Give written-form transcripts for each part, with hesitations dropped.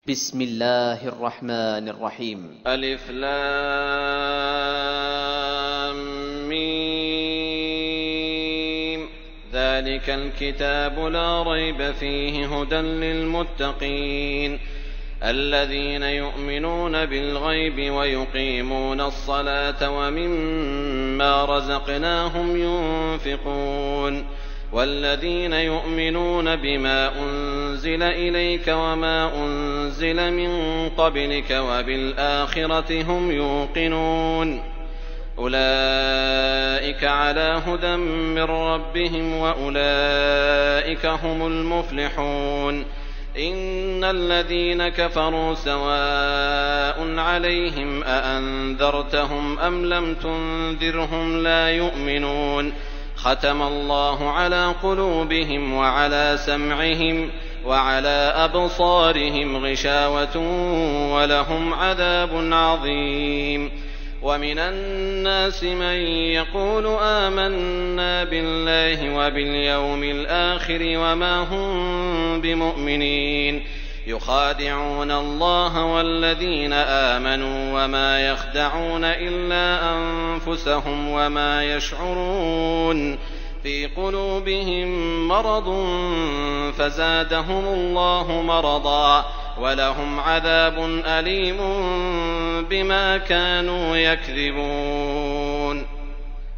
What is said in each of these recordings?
بسم الله الرحمن الرحيم. ألف لام ميم. ذلك الكتاب لا ريب فيه هدى للمتقين الذين يؤمنون بالغيب ويقيمون الصلاة ومما رزقناهم ينفقون والذين يؤمنون بما أنزل إليك وما أنزل من قبلك وبالآخرة هم يوقنون أولئك على هدى من ربهم وأولئك هم المفلحون إن الذين كفروا سواء عليهم أأنذرتهم أم لم تنذرهم لا يؤمنون ختم الله على قلوبهم وعلى سمعهم وعلى أبصارهم غشاوة ولهم عذاب عظيم ومن الناس من يقول آمنا بالله وباليوم الآخر وما هم بمؤمنين يخادعون الله والذين آمنوا وما يخدعون إلا أنفسهم وما يشعرون في قلوبهم مرض فزادهم الله مرضا ولهم عذاب أليم بما كانوا يكذبون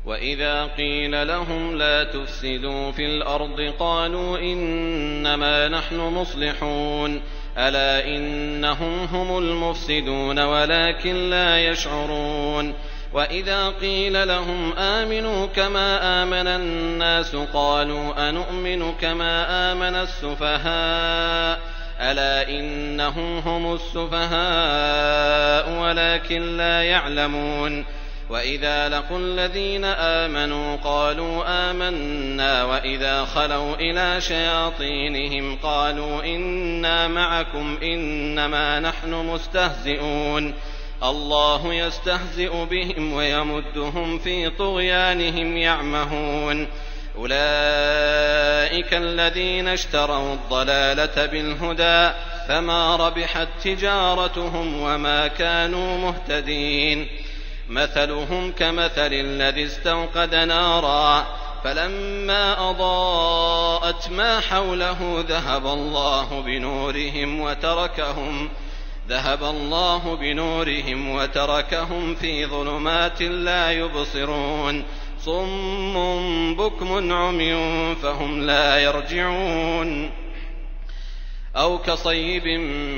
وإذا قيل لهم لا تفسدوا في الأرض قالوا إنما نحن مصلحون ألا إنهم هم المفسدون ولكن لا يشعرون وإذا قيل لهم آمنوا كما آمن الناس قالوا أنؤمن كما آمن السفهاء ألا إنهم هم السفهاء ولكن لا يعلمون وإذا لقوا الذين آمنوا قالوا آمنا وإذا خلوا إلى شياطينهم قالوا إنا معكم إنما نحن مستهزئون الله يستهزئ بهم ويمدهم في طغيانهم يعمهون أولئك الذين اشتروا الضلالة بالهدى فما ربحت تجارتهم وما كانوا مهتدين مثلهم كمثل الذي استوقد نارا فلما أضاءت ما حوله ذهب الله بنورهم وتركهم في ظلمات لا يبصرون صم بكم عمي فهم لا يرجعون أو كصيب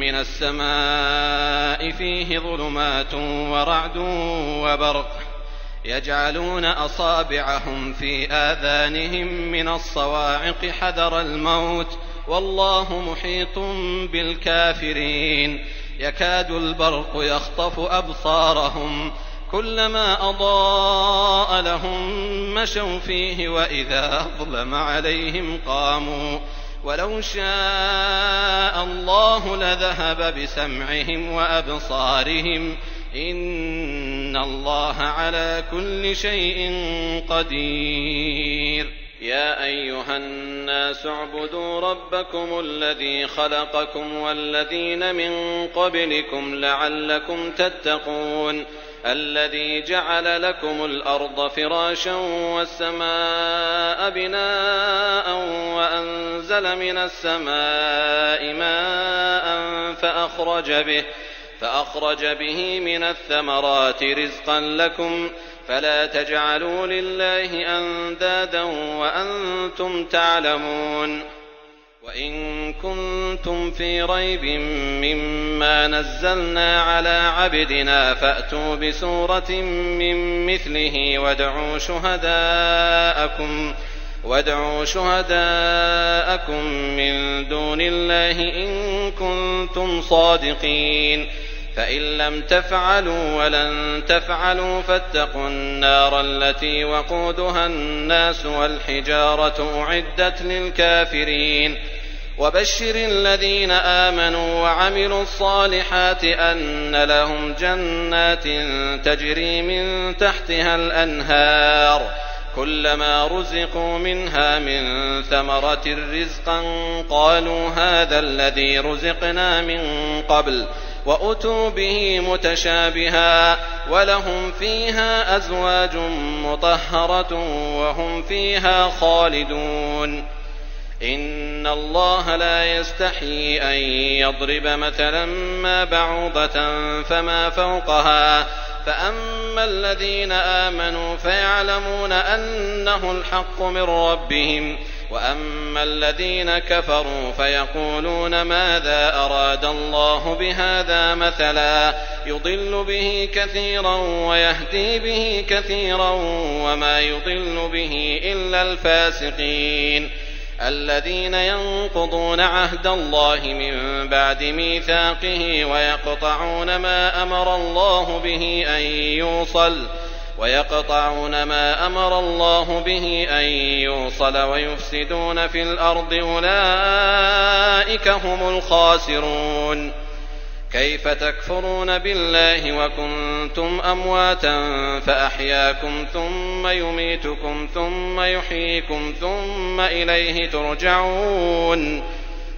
من السماء فيه ظلمات ورعد وبرق يجعلون أصابعهم في آذانهم من الصواعق حذر الموت والله محيط بالكافرين يكاد البرق يخطف أبصارهم كلما أضاء لهم مشوا فيه وإذا أظلم عليهم قاموا ولو شاء الله لذهب بسمعهم وأبصارهم إن الله على كل شيء قدير يا أيها الناس اعبدوا ربكم الذي خلقكم والذين من قبلكم لعلكم تتقون الذي جعل لكم الأرض فراشا والسماء بناء وأنزل من السماء ماء فأخرج به من الثمرات رزقا لكم فلا تجعلوا لله أندادا وأنتم تعلمون وإن كنتم في ريب مما نزلنا على عبدنا فأتوا بسورة من مثله وادعوا شهداءكم من دون الله إن كنتم صادقين فإن لم تفعلوا ولن تفعلوا فاتقوا النار التي وقودها الناس والحجارة أعدت للكافرين وبشر الذين آمنوا وعملوا الصالحات أن لهم جنات تجري من تحتها الأنهار كلما رزقوا منها من ثمرة رزقا قالوا هذا الذي رزقنا من قبل وأتوا به متشابها ولهم فيها أزواج مطهرة وهم فيها خالدون. إن الله لا يستحيي أن يضرب مثلا ما بعوضة فما فوقها فأما الذين آمنوا فيعلمون أنه الحق من ربهم وأما الذين كفروا فيقولون ماذا أراد الله بهذا مثلا يضل به كثيرا ويهدي به كثيرا وما يضل به إلا الفاسقين الذين ينقضون عهد الله من بعد ميثاقه ويقطعون ما أمر الله به أن يوصل ويفسدون في الأرض أولئك هم الخاسرون. كيف تكفرون بالله وكنتم أمواتا فأحياكم ثم يميتكم ثم يحييكم ثم إليه ترجعون.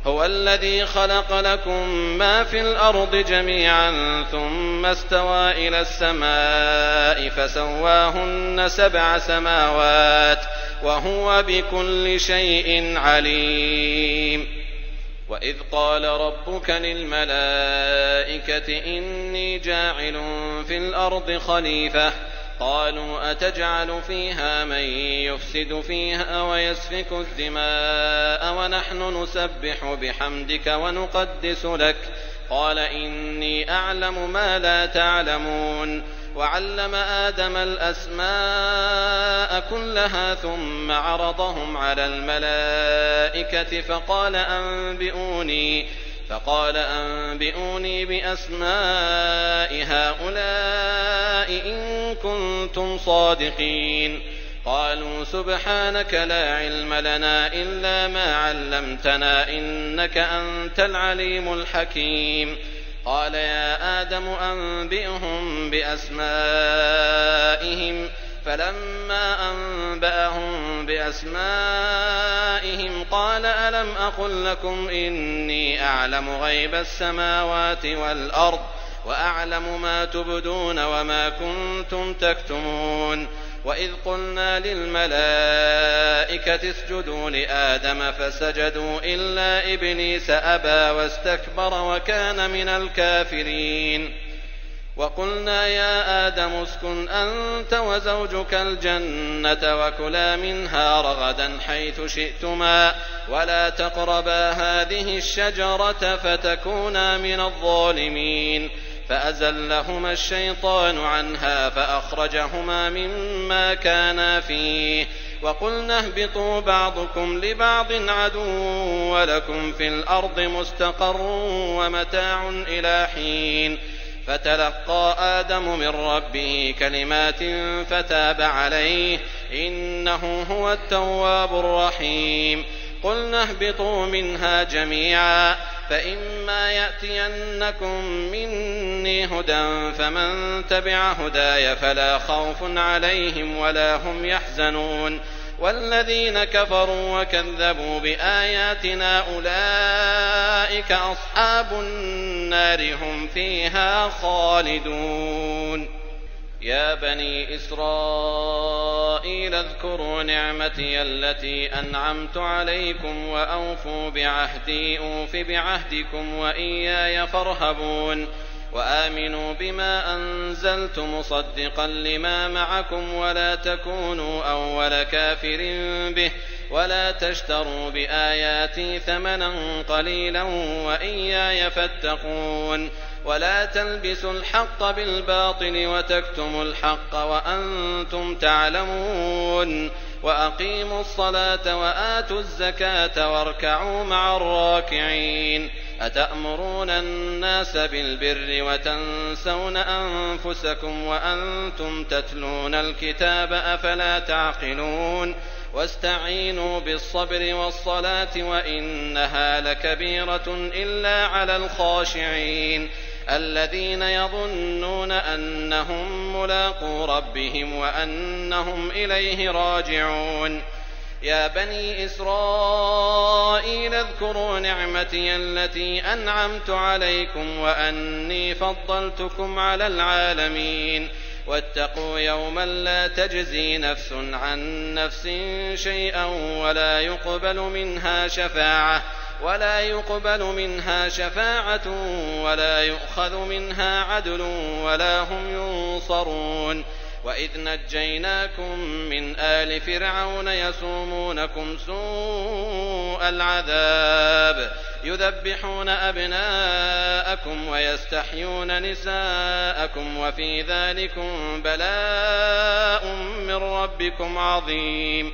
هو الذي خلق لكم ما في الأرض جميعا ثم استوى إلى السماء فسواهن 7 سماوات وهو بكل شيء عليم. وإذ قال ربك للملائكة إني جاعل في الأرض خليفة قالوا أتجعل فيها من يفسد فيها ويسفك الدماء ونحن نسبح بحمدك ونقدس لك قال إني أعلم ما لا تعلمون. وعلم آدم الأسماء كلها ثم عرضهم على الملائكة فقال أنبئوني بأسماء هؤلاء إن كنتم صادقين. قالوا سبحانك لا علم لنا إلا ما علمتنا إنك أنت العليم الحكيم. قال يا آدم أنبئهم بأسمائهم فلما أنبأهم بأسمائهم قال ألم أقل لكم إني أعلم غيب السماوات والأرض وأعلم ما تبدون وما كنتم تكتمون. وإذ قلنا للملائكة اسجدوا لآدم فسجدوا إلا إبليس أبى واستكبر وكان من الكافرين. وقلنا يا آدم اسكن أنت وزوجك الجنة وكلا منها رغدا حيث شئتما ولا تقربا هذه الشجرة فتكونا من الظالمين. فأزلهما الشيطان عنها فأخرجهما مما كانا فيه وقلنا اهبطوا بعضكم لبعض عدو ولكم في الأرض مستقر ومتاع إلى حين. فتلقى آدم من ربه كلمات فتاب عليه إنه هو التواب الرحيم. قلنا اهبطوا منها جميعا فإما يأتينكم مني هدى فمن تبع هداي فلا خوف عليهم ولا هم يحزنون. والذين كفروا وكذبوا بآياتنا أولئك أصحاب النار هم فيها خالدون. يا بني إسرائيل اذكروا نعمتي التي أنعمت عليكم وأوفوا بعهدي أوف بعهدكم وإياي فارهبون. وآمنوا بما أنزلت مصدقا لما معكم ولا تكونوا أول كافر به ولا تشتروا بآياتي ثمنا قليلا وإياي فاتقون. ولا تلبسوا الحق بالباطل وتكتموا الحق وأنتم تعلمون. وأقيموا الصلاة وآتوا الزكاة واركعوا مع الراكعين. أتأمرون الناس بالبر وتنسون أنفسكم وأنتم تتلون الكتاب أفلا تعقلون. واستعينوا بالصبر والصلاة وإنها لكبيرة إلا على الخاشعين الذين يظنون أنهم ملاقو ربهم وأنهم إليه راجعون. يا بني إسرائيل اذكروا نعمتي التي أنعمت عليكم وأني فضلتكم على العالمين واتقوا يوما لا تجزي نفس عن نفس شيئا ولا يقبل منها شفاعة ولا يؤخذ منها عدل ولا هم ينصرون. وإذ نجيناكم من آل فرعون يسومونكم سوء العذاب يذبحون أبناءكم ويستحيون نساءكم وفي ذلكم بلاء من ربكم عظيم.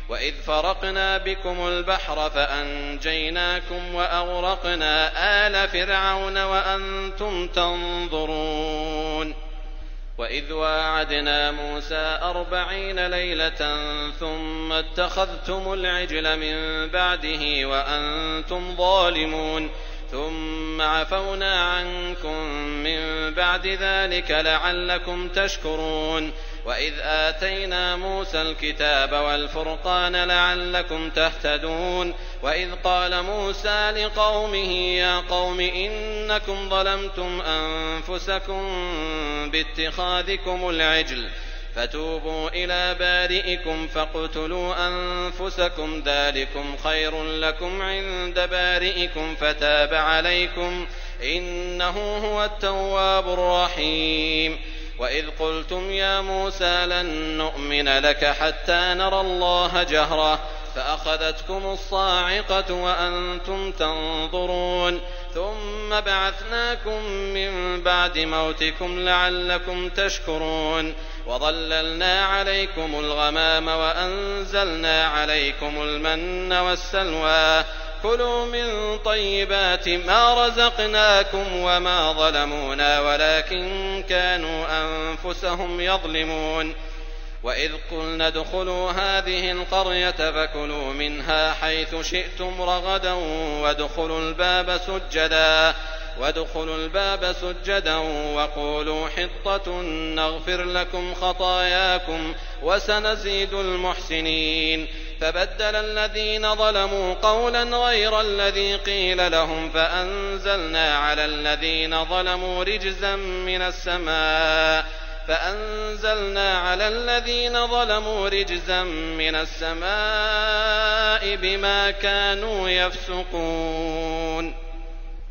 وإذ فرقنا بكم البحر فأنجيناكم وأغرقنا آل فرعون وأنتم تنظرون. وإذ واعدنا موسى 40 ليلة ثم اتخذتم العجل من بعده وأنتم ظالمون ثم عفونا عنكم من بعد ذلك لعلكم تشكرون. وإذ آتينا موسى الكتاب والفرقان لعلكم تهتدون. وإذ قال موسى لقومه يا قوم إنكم ظلمتم أنفسكم باتخاذكم العجل فتوبوا إلى بارئكم فاقتلوا أنفسكم ذلكم خير لكم عند بارئكم فتاب عليكم إنه هو التواب الرحيم. وإذ قلتم يا موسى لن نؤمن لك حتى نرى الله جهرة فأخذتكم الصاعقة وأنتم تنظرون ثم بعثناكم من بعد موتكم لعلكم تشكرون. وظللنا عليكم الغمام وأنزلنا عليكم المن والسلوى كلوا من طيبات ما رزقناكم وما ظلمونا ولكن كانوا أنفسهم يظلمون. وإذ قلنا ادخلوا هذه القرية فكلوا منها حيث شئتم رغدا وادخلوا الباب سجدا وقولوا حطة نغفر لكم خطاياكم وسنزيد المحسنين. فبدل الذين ظلموا قولا غير الذي قيل لهم فأنزلنا على الذين ظلموا رجزا من السماء بما كانوا يفسقون.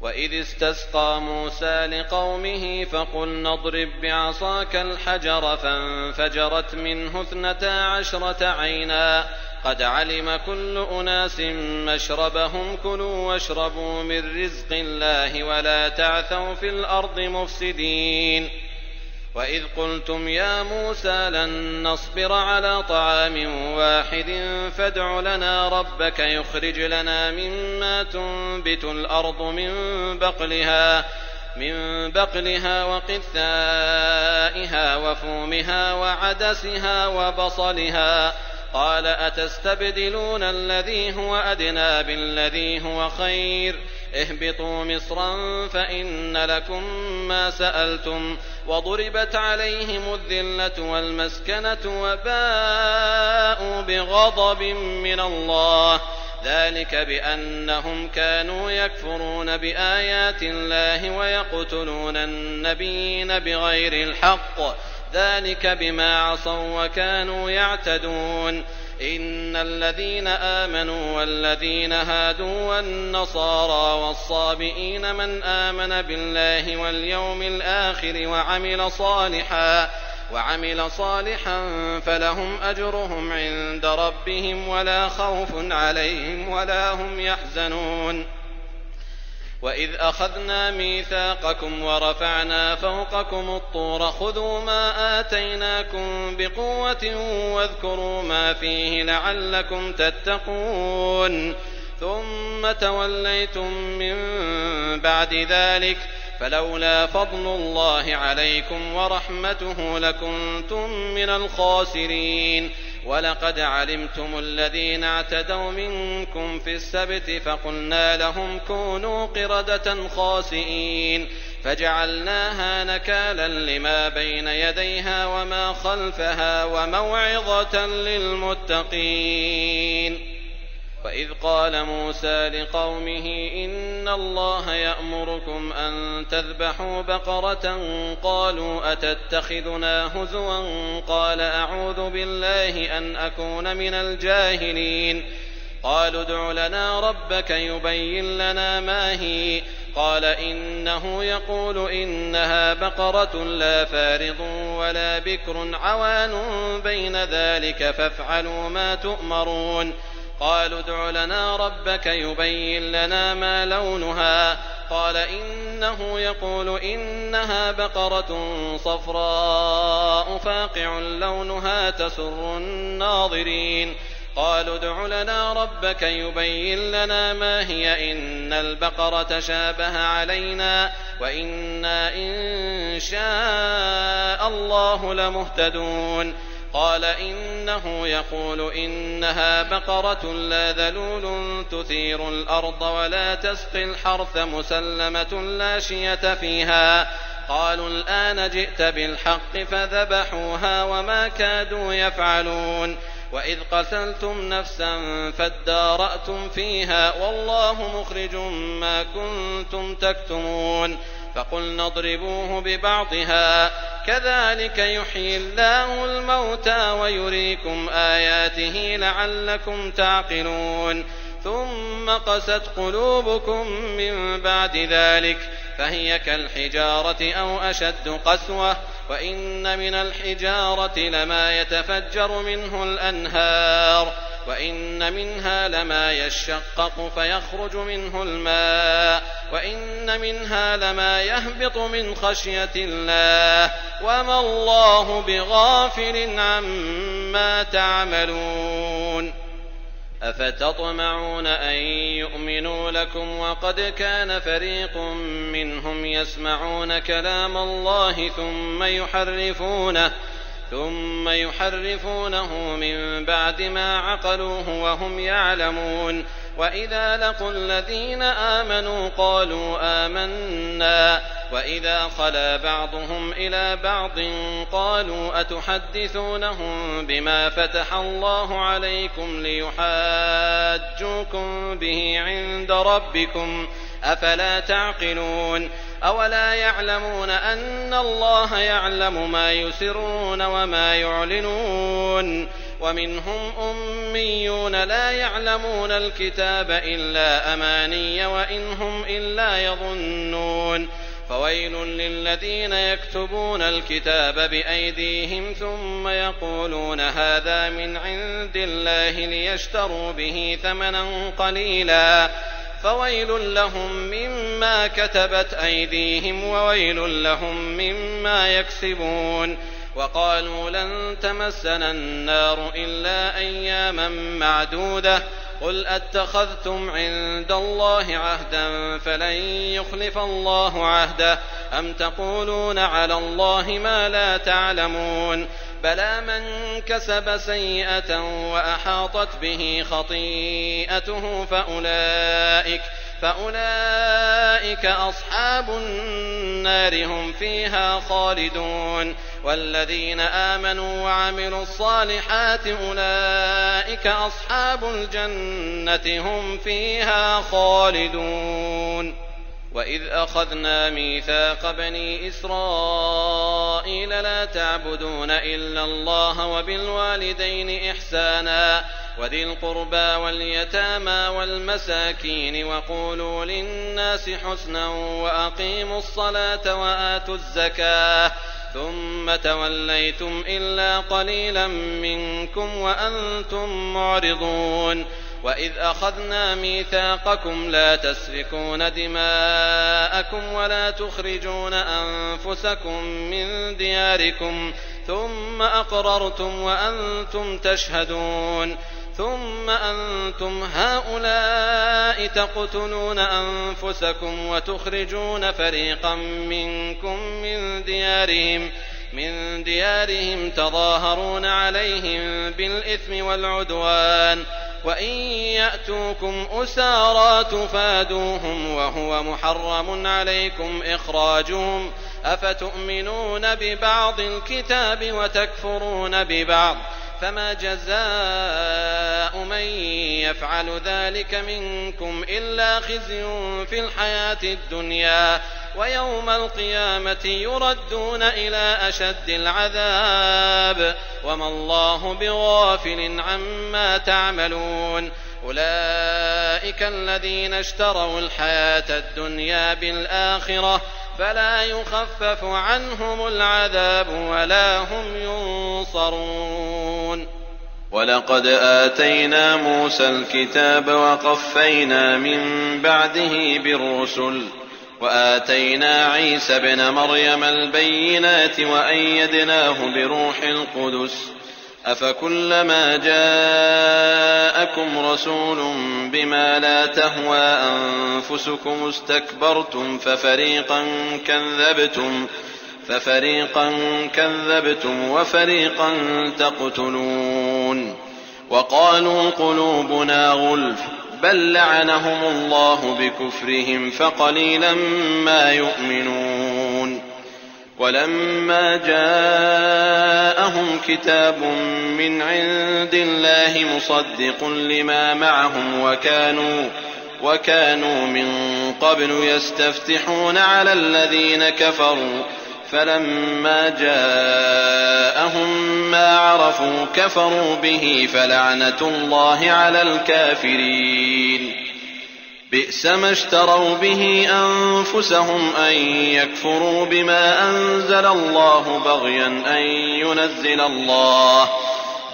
وإذ استسقى موسى لقومه فقلنا اضرب بعصاك الحجر فانفجرت منه 12 عينا قد علم كل أناس مشربهم كلوا واشربوا من رزق الله ولا تعثوا في الأرض مفسدين. وإذ قلتم يا موسى لن نصبر على طعام واحد فادع لنا ربك يخرج لنا مما تنبت الأرض من بقلها وقثائها وفومها وعدسها وبصلها قال أتستبدلون الذي هو أدنى بالذي هو خير اهبطوا مصرا فإن لكم ما سألتم وضربت عليهم الذلة والمسكنة وباءوا بغضب من الله ذلك بأنهم كانوا يكفرون بآيات الله ويقتلون النبيين بغير الحق ذلك بما عصوا وكانوا يعتدون. إن الذين آمنوا والذين هادوا والنصارى والصابئين من آمن بالله واليوم الآخر وعمل صالحا فلهم أجرهم عند ربهم ولا خوف عليهم ولا هم يحزنون. وإذ أخذنا ميثاقكم ورفعنا فوقكم الطور خذوا ما آتيناكم بقوة واذكروا ما فيه لعلكم تتقون ثم توليتم من بعد ذلك فلولا فضل الله عليكم ورحمته لكنتم من الخاسرين. ولقد علمتم الذين اعتدوا منكم في السبت فقلنا لهم كونوا قردة خاسئين فجعلناها نكالا لما بين يديها وما خلفها وموعظة للمتقين. وإذ قال موسى لقومه إن الله يأمركم أن تذبحوا بقرة قالوا أتتخذنا هزوا قال أعوذ بالله أن أكون من الجاهلين. قالوا ادع لنا ربك يبين لنا ما هي قال إنه يقول إنها بقرة لا فارض ولا بكر عوان بين ذلك فافعلوا ما تؤمرون. قالوا ادع لنا ربك يبين لنا ما لونها قال إنه يقول إنها بقرة صفراء فاقع لونها تسر الناظرين. قالوا ادع لنا ربك يبين لنا ما هي إن البقرة شابه علينا وإنا إن شاء الله لمهتدون. قال إنه يقول إنها بقرة لا ذلول تثير الأرض ولا تسقي الحرث مسلمة لا شية فيها. قالوا الآن جئت بالحق فذبحوها وما كادوا يفعلون. وإذ قتلتم نفسا فادارأتم فيها والله مخرج ما كنتم تكتمون. فقلنا اضربوه ببعضها كذلك يحيي الله الموتى ويريكم آياته لعلكم تعقلون. ثم قست قلوبكم من بعد ذلك فهي كالحجارة أو أشد قسوة وإن من الحجارة لما يتفجر منه الأنهار وإن منها لما يشقق فيخرج منه الماء وإن منها لما يهبط من خشية الله وما الله بغافل عما تعملون. أفتطمعون أن يؤمنوا لكم وقد كان فريق منهم يسمعون كلام الله ثم يحرفونه من بعد ما عقلوه وهم يعلمون. وإذا لقوا الذين آمنوا قالوا آمنا وإذا خلا بعضهم إلى بعض قالوا أتحدثونهم بما فتح الله عليكم ليحاجوكم به عند ربكم أفلا تعقلون. أولا يعلمون أن الله يعلم ما يسرون وما يعلنون. ومنهم أميون لا يعلمون الكتاب إلا أماني وإن هم إلا يظنون. فويل للذين يكتبون الكتاب بأيديهم ثم يقولون هذا من عند الله ليشتروا به ثمنا قليلا فويل لهم مما كتبت أيديهم وويل لهم مما يكسبون. وقالوا لن تمسنا النار إلا أياما معدودة قل أتخذتم عند الله عهدا فلن يخلف الله عهده أم تقولون على الله ما لا تعلمون. بلى من كسب سيئة وأحاطت به خطيئته فأولئك أصحاب النار هم فيها خالدون. والذين آمنوا وعملوا الصالحات أولئك أصحاب الجنة هم فيها خالدون. وإذ أخذنا ميثاق بني إسرائيل لا تعبدون إلا الله وبالوالدين إحسانا وذي القربى واليتامى والمساكين وقولوا للناس حسنا وأقيموا الصلاة وآتوا الزكاة ثم توليتم إلا قليلا منكم وأنتم معرضون. وإذ أخذنا ميثاقكم لا تسفكون دماءكم ولا تخرجون أنفسكم من دياركم ثم أقررتم وأنتم تشهدون. ثم أنتم هؤلاء تقتلون أنفسكم وتخرجون فريقا منكم من ديارهم تظاهرون عليهم بالإثم والعدوان وإن يأتوكم أسارى تفادوهم وهو محرم عليكم إخراجهم أفتؤمنون ببعض الكتاب وتكفرون ببعض فما جزاء من يفعل ذلك منكم إلا خزي في الحياة الدنيا ويوم القيامة يردون إلى أشد العذاب وما الله بغافل عما تعملون أولئك الذين اشتروا الحياة الدنيا بالآخرة فلا يخفف عنهم العذاب ولا هم ينصرون. ولقد آتينا موسى الكتاب وقفينا من بعده بالرسل وآتينا عيسى ابن مريم البينات وأيدناه بروح القدس أفكلما جاءكم رسول بما لا تهوى أنفسكم استكبرتم ففريقا كذبتم وفريقا تقتلون وقالوا قلوبنا غلف بل لعنهم الله بكفرهم فقليلا ما يؤمنون ولما جاءهم كتاب من عند الله مصدق لما معهم وكانوا من قبل يستفتحون على الذين كفروا فلما جاءهم ما عرفوا كفروا به فلعنة الله على الكافرين بئس ما اشتروا به أنفسهم أن يكفروا بما أنزل الله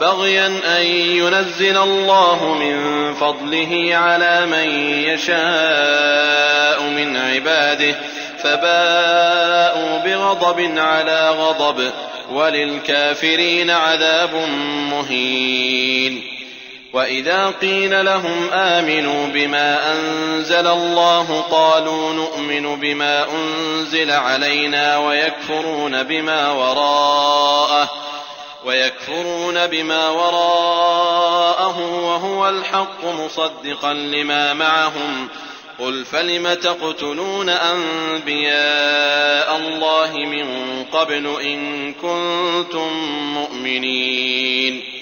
بغيا أن ينزل الله من فضله على من يشاء من عباده فباءوا بغضب على غضب وللكافرين عذاب مهين. وإذا قيل لهم آمنوا بما أنزل الله قالوا نؤمن بما أنزل علينا ويكفرون بما وراءه وهو الحق مصدقا لما معهم قل فلم تقتلون أنبياء الله من قبل إن كنتم مؤمنين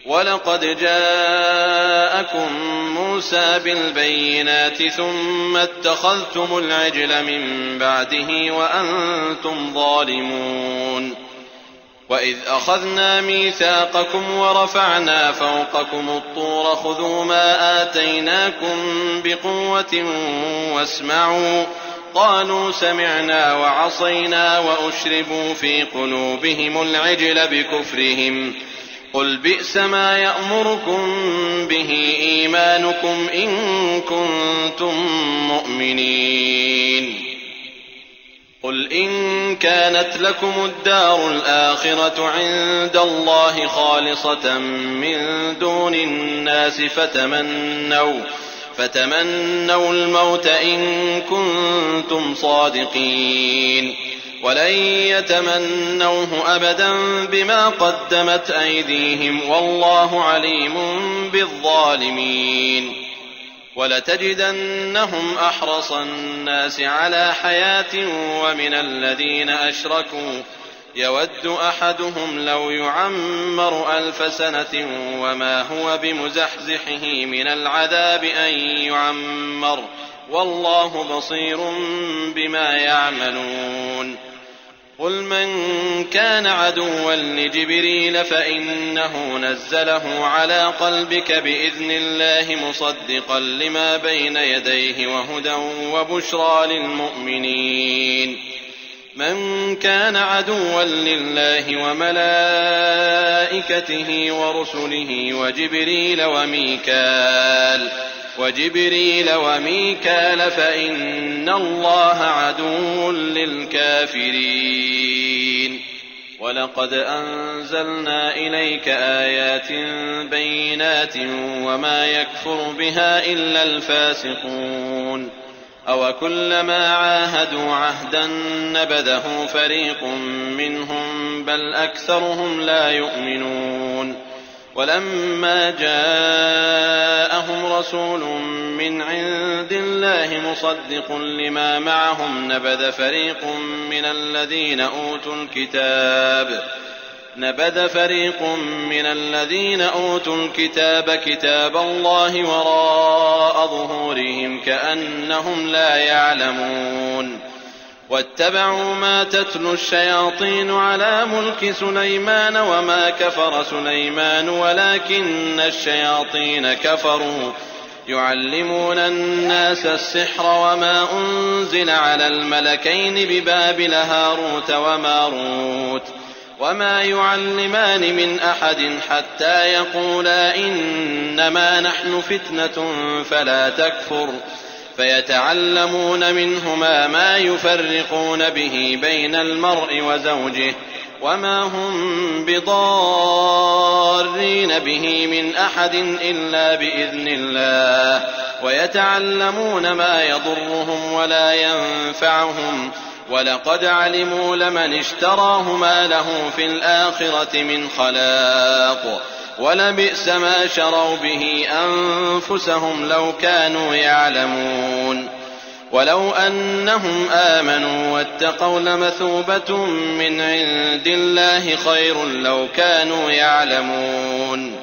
ولقد جاءكم موسى بالبينات ثم اتخذتم العجل من بعده وأنتم ظالمون وإذ أخذنا ميثاقكم ورفعنا فوقكم الطور خذوا ما آتيناكم بقوة واسمعوا قالوا سمعنا وعصينا وأشربوا في قلوبهم العجل بكفرهم قل بئس ما يأمركم به إيمانكم إن كنتم مؤمنين قل إن كانت لكم الدار الآخرة عند الله خالصة من دون الناس فتمنوا الموت إن كنتم صادقين ولن يتمنوه أبدا بما قدمت أيديهم والله عليم بالظالمين ولتجدنهم أحرص الناس على حياة ومن الذين أشركوا يود أحدهم لو يعمر 1000 سنة وما هو بمزحزحه من العذاب أن يعمر والله بصير بما يعملون قل من كان عدوا لجبريل فإنه نزله على قلبك بإذن الله مصدقا لما بين يديه وهدى وبشرى للمؤمنين من كان عدوا لله وملائكته ورسله وجبريل وميكال فإن الله عدو للكافرين ولقد أنزلنا إليك آيات بينات وما يكفر بها إلا الفاسقون أوكلما عاهدوا عهدا نبذه فريق منهم بل أكثرهم لا يؤمنون ولما جاءهم رسول من عند الله مصدق لما معهم نبذ فريق من الذين أوتوا الكتاب كتاب الله وراء ظهورهم كأنهم لا يعلمون واتبعوا ما تتلو الشياطين على ملك سليمان وما كفر سليمان ولكن الشياطين كفروا يعلمون الناس السحر وما أنزل على الملكين ببابل هاروت وماروت وما يعلمان من أحد حتى يقولا إنما نحن فتنة فلا تكفر فيتعلمون منهما ما يفرقون به بين المرء وزوجه وما هم بضارين به من أحد إلا بإذن الله ويتعلمون ما يضرهم ولا ينفعهم ولقد علموا لمن اشتراه ما له في الآخرة من خلاق ولبئس ما شروا به أنفسهم لو كانوا يعلمون ولو أنهم آمنوا واتقوا لمثوبة من عند الله خير لو كانوا يعلمون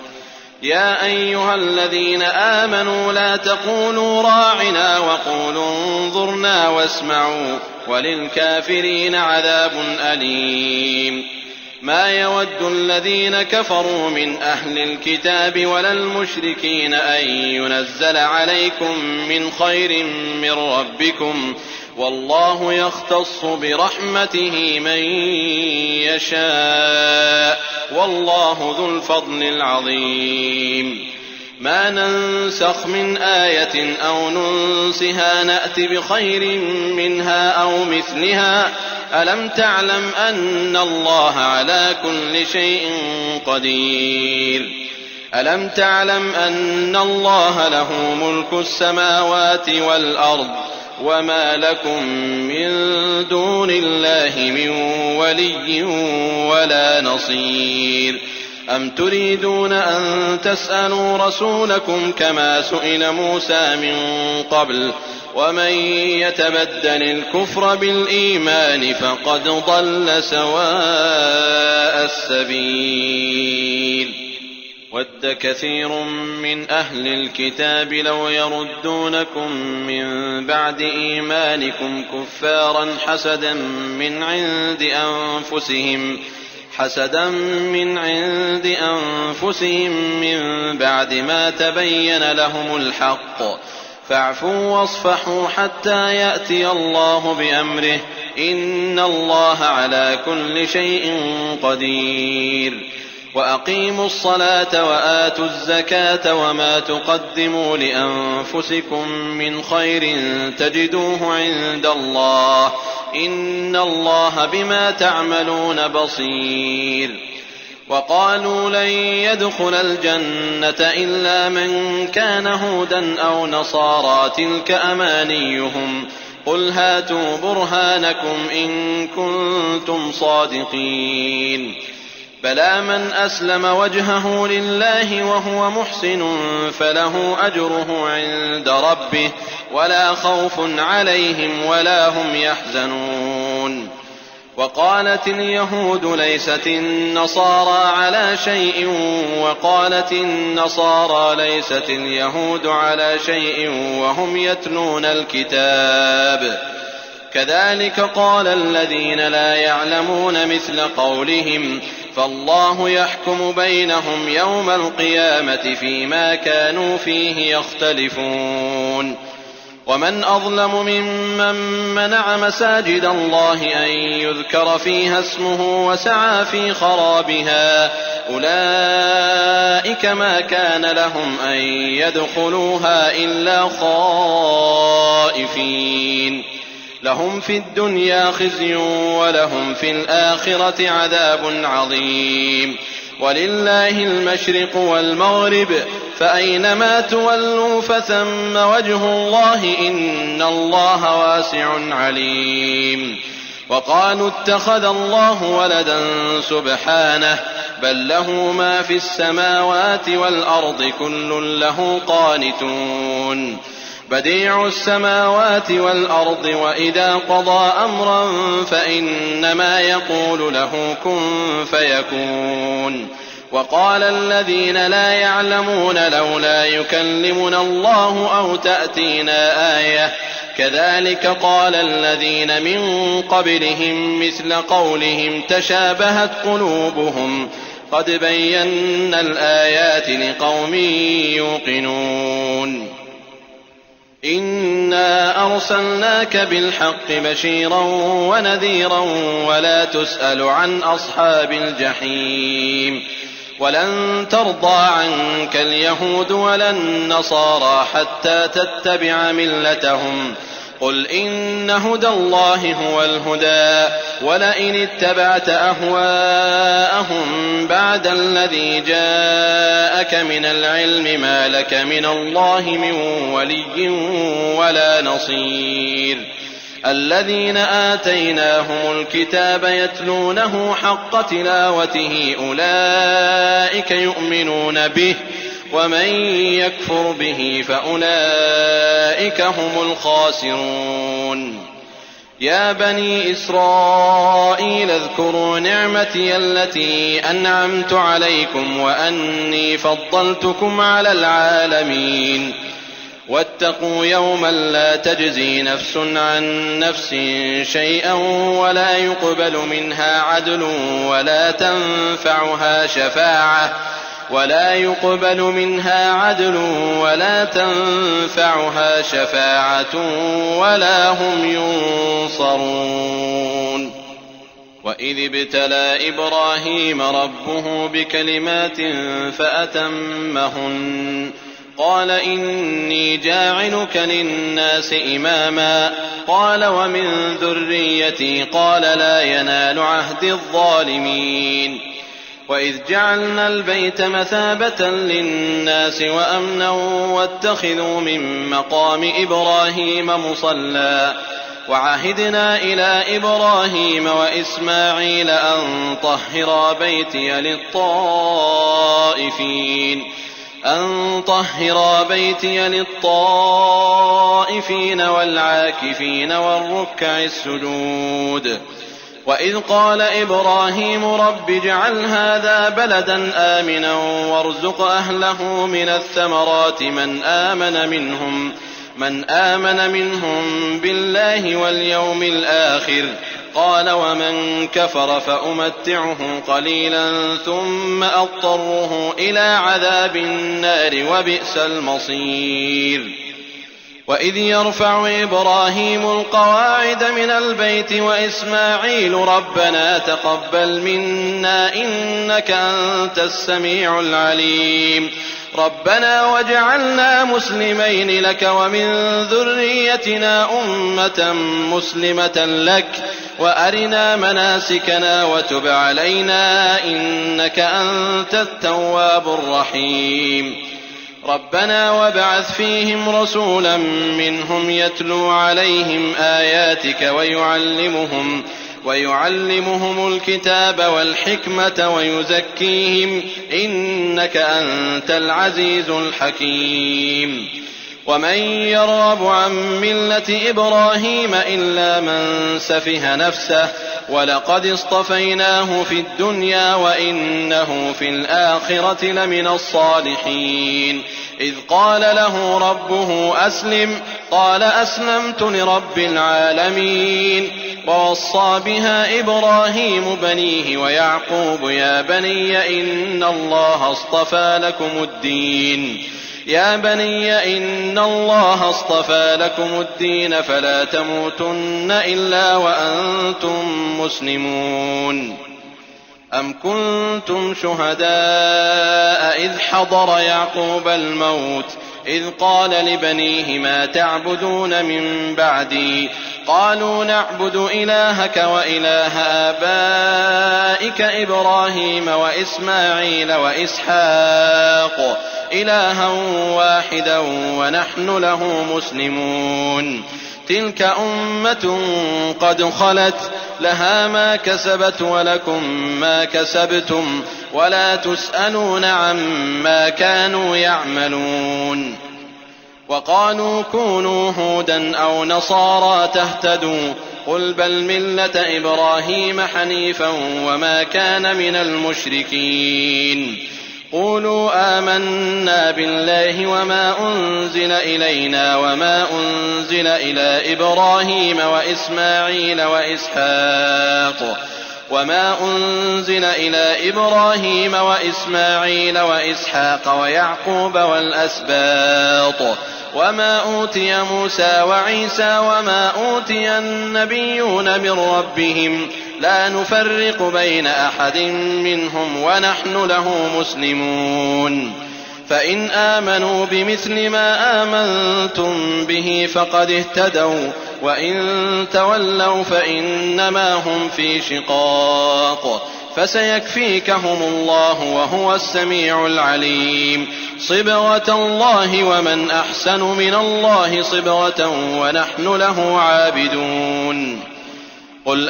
يا أيها الذين آمنوا لا تقولوا راعنا وقولوا انظرنا واسمعوا وللكافرين عذاب أليم ما يود الذين كفروا من أهل الكتاب ولا المشركين أن ينزل عليكم من خير من ربكم والله يختص برحمته من يشاء والله ذو الفضل العظيم ما ننسخ من آية أو ننسها نأت بخير منها أو مثلها ألم تعلم أن الله على كل شيء قدير ألم تعلم أن الله له ملك السماوات والأرض وما لكم من دون الله من ولي ولا نصير أم تريدون أن تسألوا رسولكم كما سئل موسى من قبل ومن يتبدل الكفر بالإيمان فقد ضل سواء السبيل ود كثير من أهل الكتاب لو يردونكم من بعد إيمانكم كفارا حسدا من عند أنفسهم من بعد ما تبين لهم الحق فاعفوا واصفحوا حتى يأتي الله بأمره إن الله على كل شيء قدير وأقيموا الصلاة وآتوا الزكاة وما تقدموا لأنفسكم من خير تجدوه عند الله إن الله بما تعملون بصير وقالوا لن يدخل الجنة إلا من كان هودا أو نصارى تلك أمانيهم قل هاتوا برهانكم إن كنتم صادقين بلى من أسلم وجهه لله وهو محسن فله أجره عند ربه ولا خوف عليهم ولا هم يحزنون وقالت اليهود ليست النصارى على شيء وقالت النصارى ليست اليهود على شيء وهم يتلون الكتاب كذلك قال الذين لا يعلمون مثل قولهم فالله يحكم بينهم يوم القيامة فيما كانوا فيه يختلفون ومن أظلم ممن منع مساجد الله أن يذكر فيها اسمه وسعى في خرابها أولئك ما كان لهم أن يدخلوها إلا خائفين لهم في الدنيا خزي ولهم في الآخرة عذاب عظيم ولله المشرق والمغرب فأينما تولوا فثم وجه الله إن الله واسع عليم وقالوا اتخذ الله ولدا سبحانه بل له ما في السماوات والأرض كل له قانتون بديع السماوات والأرض وإذا قضى أمرا فإنما يقول له كن فيكون وقال الذين لا يعلمون لولا يكلمنا الله أو تأتينا آية كذلك قال الذين من قبلهم مثل قولهم تشابهت قلوبهم قد بينا الآيات لقوم يوقنون إنا أرسلناك بالحق بشيرا ونذيرا ولا تسأل عن أصحاب الجحيم ولن ترضى عنك اليهود ولا النصارى حتى تتبع ملتهم قل إن هدى الله هو الهدى ولئن اتبعت أهواءهم بعد الذي جاءك من العلم ما لك من الله من ولي ولا نصير الذين آتيناهم الكتاب يتلونه حق تلاوته أولئك يؤمنون به ومن يكفر به فأولئك هم الخاسرون يا بني إسرائيل اذكروا نعمتي التي أنعمت عليكم وأني فضلتكم على العالمين واتقوا يوما لا تجزي نفس عن نفس شيئا ولا يقبل منها عدل ولا تنفعها شفاعة ولا هم ينصرون وإذ ابتلى إبراهيم ربه بكلمات فأتمهن قال إني جاعلك للناس إماما قال ومن ذريتي قال لا ينال عهد الظالمين وإذ جعلنا البيت مثابة للناس وأمنا واتخذوا من مقام إبراهيم مصلى وعهدنا إلى إبراهيم وإسماعيل أن طهرا بيتي للطائفين والعاكفين والركع السجود وإذ قال إبراهيم رب اجعل هذا بلدا آمنا وارزق أهله من الثمرات من آمن منهم بالله واليوم الآخر قال ومن كفر فأمتعه قليلا ثم أضطره إلى عذاب النار وبئس المصير وإذ يرفع إبراهيم القواعد من البيت وإسماعيل ربنا تقبل منا إنك أنت السميع العليم ربنا واجعلنا مسلمين لك ومن ذريتنا أمة مسلمة لك وأرنا مناسكنا وتب علينا إنك أنت التواب الرحيم ربنا وابعث فيهم رسولا منهم يتلو عليهم آياتك ويعلمهم الكتاب والحكمة ويزكيهم إنك أنت العزيز الحكيم ومن يرغب عن ملة إبراهيم إلا من سفه نفسه ولقد اصطفيناه في الدنيا وإنه في الآخرة لمن الصالحين إذ قال له ربه أسلم قال أسلمت لرب العالمين ووصى بها إبراهيم بنيه ويعقوب يا بني إن الله اصطفى لكم الدين فلا تموتن إلا وأنتم مسلمون أم كنتم شهداء إذ حضر يعقوب الموت إذ قال لبنيه ما تعبدون من بعدي قالوا نعبد إلهك وإله آبائك إبراهيم وإسماعيل وإسحاق إلها واحدا ونحن له مسلمون تلك أمة قد خلت لها ما كسبت ولكم ما كسبتم ولا تسألون عما كانوا يعملون. وقالوا كونوا هودا أو نصارى تهتدوا قل بل ملة إبراهيم حنيفا وما كان من المشركين. قولوا آمنا بالله وما أنزل إلينا وما أنزل إلى إبراهيم وإسماعيل وإسحاق ويعقوب والأسباط وما أوتي موسى وعيسى وما أوتي النبيون من ربهم لا نفرق بين أحد منهم ونحن له مسلمون. فإن آمنوا بمثل ما آمنتم به فقد اهتدوا وإن تولوا فإنما هم في شقاق فسيكفيكهم الله وهو السميع العليم. صبغة الله ومن أحسن من الله صبغة ونحن له عابدون. قل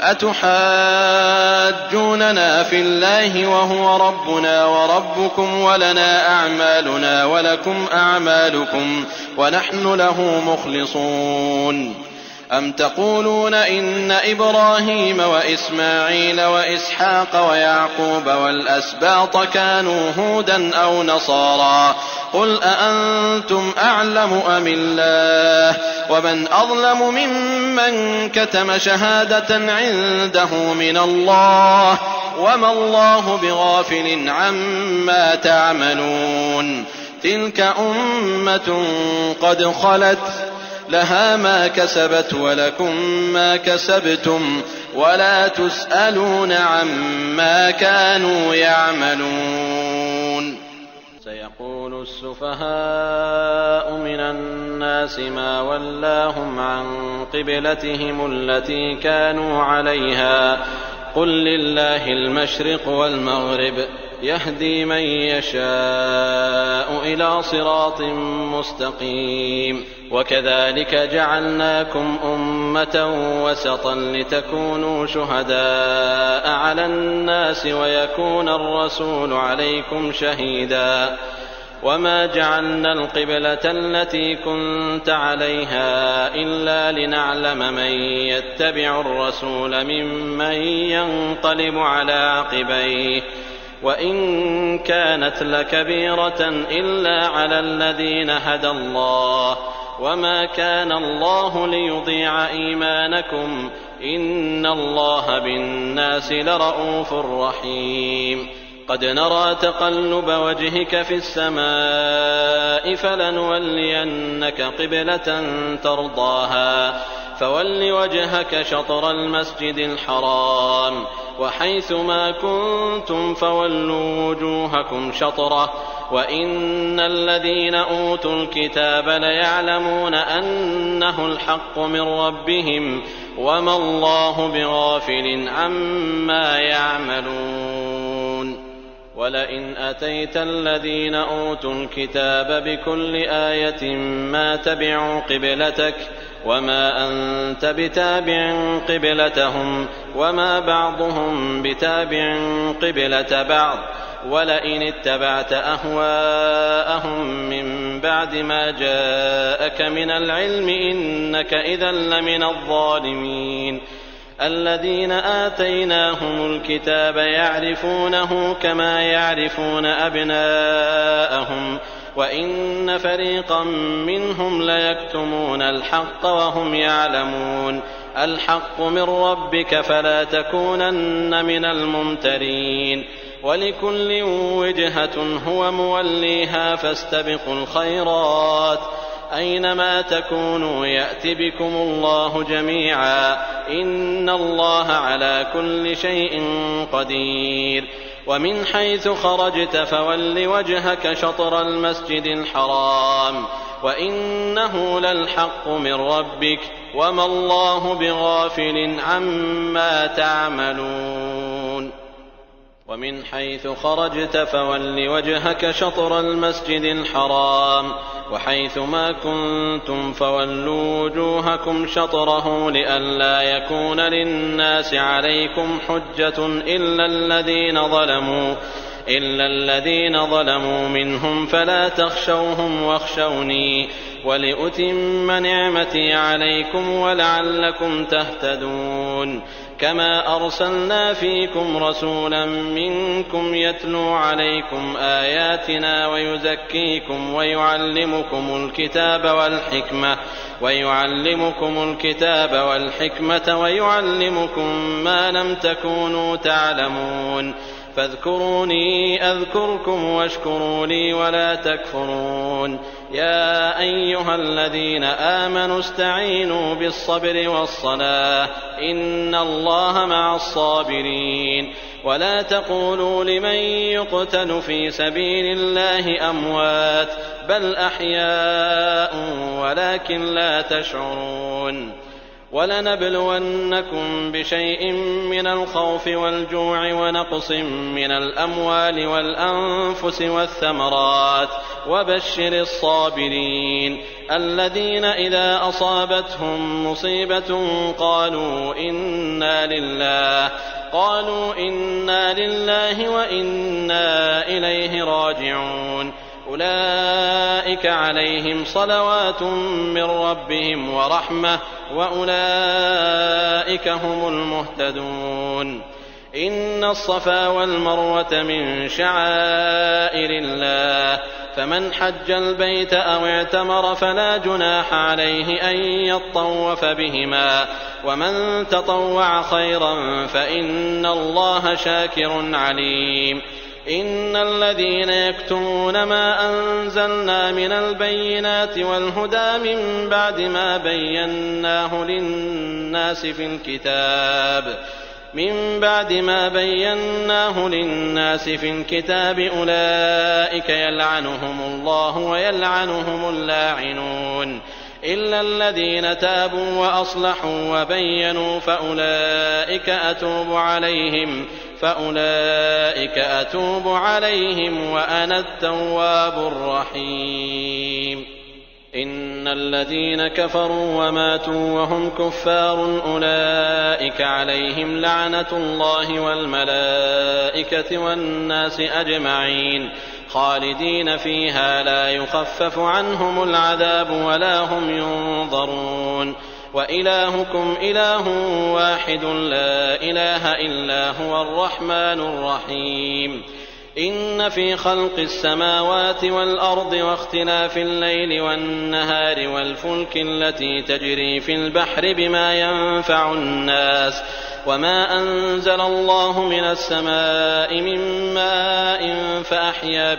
أتحاجوننا في الله وهو ربنا وربكم ولنا أعمالنا ولكم أعمالكم ونحن له مخلصون. أم تقولون إن إبراهيم وإسماعيل وإسحاق ويعقوب والأسباط كانوا هودا أو نصارى قل أأنتم أعلم أم الله ومن أظلم ممن كتم شهادة عنده من الله وما الله بغافل عما تعملون. تلك أمة قد خلت لها ما كسبت ولكم ما كسبتم ولا تسألون عما كانوا يعملون. سيقول السفهاء من الناس ما ولاهم عن قبلتهم التي كانوا عليها قل لله المشرق والمغرب يهدي من يشاء إلى صراط مستقيم. وكذلك جعلناكم أمة وسطا لتكونوا شهداء على الناس ويكون الرسول عليكم شهيدا. وما جعلنا القبلة التي كنت عليها إلا لنعلم من يتبع الرسول ممن ينقلب على عقبيه وإن كانت لكبيرة إلا على الذين هدى الله وما كان الله ليضيع إيمانكم إن الله بالناس لرءوف رحيم. قد نرى تقلب وجهك في السماء فلنولينك قبلة ترضاها فول وجهك شطر المسجد الحرام وحيث ما كنتم فولوا وجوهكم شطره وإن الذين أوتوا الكتاب ليعلمون أنه الحق من ربهم وما الله بغافل عما يعملون. ولئن أتيت الذين أوتوا الكتاب بكل آية ما تبعوا قبلتك وما أنت بتابع قبلتهم وما بعضهم بتابع قبلة بعض ولئن اتبعت أهواءهم من بعد ما جاءك من العلم إنك إذا لمن الظالمين. الذين آتيناهم الكتاب يعرفونه كما يعرفون أبناءهم وإن فريقا منهم ليكتمون الحق وهم يعلمون. الحق من ربك فلا تكونن من الممترين. ولكل وجهة هو موليها فاستبقوا الخيرات أينما تكونوا يأت بكم الله جميعا إن الله على كل شيء قدير. ومن حيث خرجت فول وجهك شطر المسجد الحرام وإنه للحق من ربك وما الله بغافل عما تعملون. ومن حيث خرجت فول وجهك شطر المسجد الحرام وحيث ما كنتم فولوا وجوهكم شطره لئلا يكون للناس عليكم حجة إلا الذين ظلموا منهم فلا تخشوهم واخشوني ولأتم نعمتي عليكم ولعلكم تهتدون كما أرسلنا فيكم رسولا منكم يتلو عليكم آياتنا ويزكيكم ويعلمكم الكتاب والحكمة ويعلمكم ما لم تكونوا تعلمون فاذكروني أذكركم واشكروا لي ولا تكفرون يا أيها الذين آمنوا استعينوا بالصبر والصلاة إن الله مع الصابرين ولا تقولوا لمن يقتل في سبيل الله أموات بل أحياء ولكن لا تشعرون ولنبلونكم بشيء من الخوف والجوع ونقص من الأموال والأنفس والثمرات وبشر الصابرين الذين إذا أصابتهم مصيبة قالوا إنا لله وإنا إليه راجعون أولئك عليهم صلوات من ربهم ورحمة وأولئك هم المهتدون إن الصفا والمروة من شعائر الله فمن حج البيت أو اعتمر فلا جناح عليه أن يطوف بهما ومن تطوع خيرا فإن الله شاكر عليم إن الذين يكتمون ما أنزلنا من البينات والهدى من بعد ما بيناه للناس في الكتاب أولئك يلعنهم الله ويلعنهم اللاعنون إلا الذين تابوا وأصلحوا وبينوا فأولئك أتوب عليهم وأنا التواب الرحيم إن الذين كفروا وماتوا وهم كفار أولئك عليهم لعنة الله والملائكة والناس أجمعين خالدين فيها لا يخفف عنهم العذاب ولا هم ينظرون وإلهكم إله واحد لا إله إلا هو الرحمن الرحيم إن في خلق السماوات والأرض واختلاف الليل والنهار والفلك التي تجري في البحر بما ينفع الناس وما أنزل الله من السماء من ماء فأحيا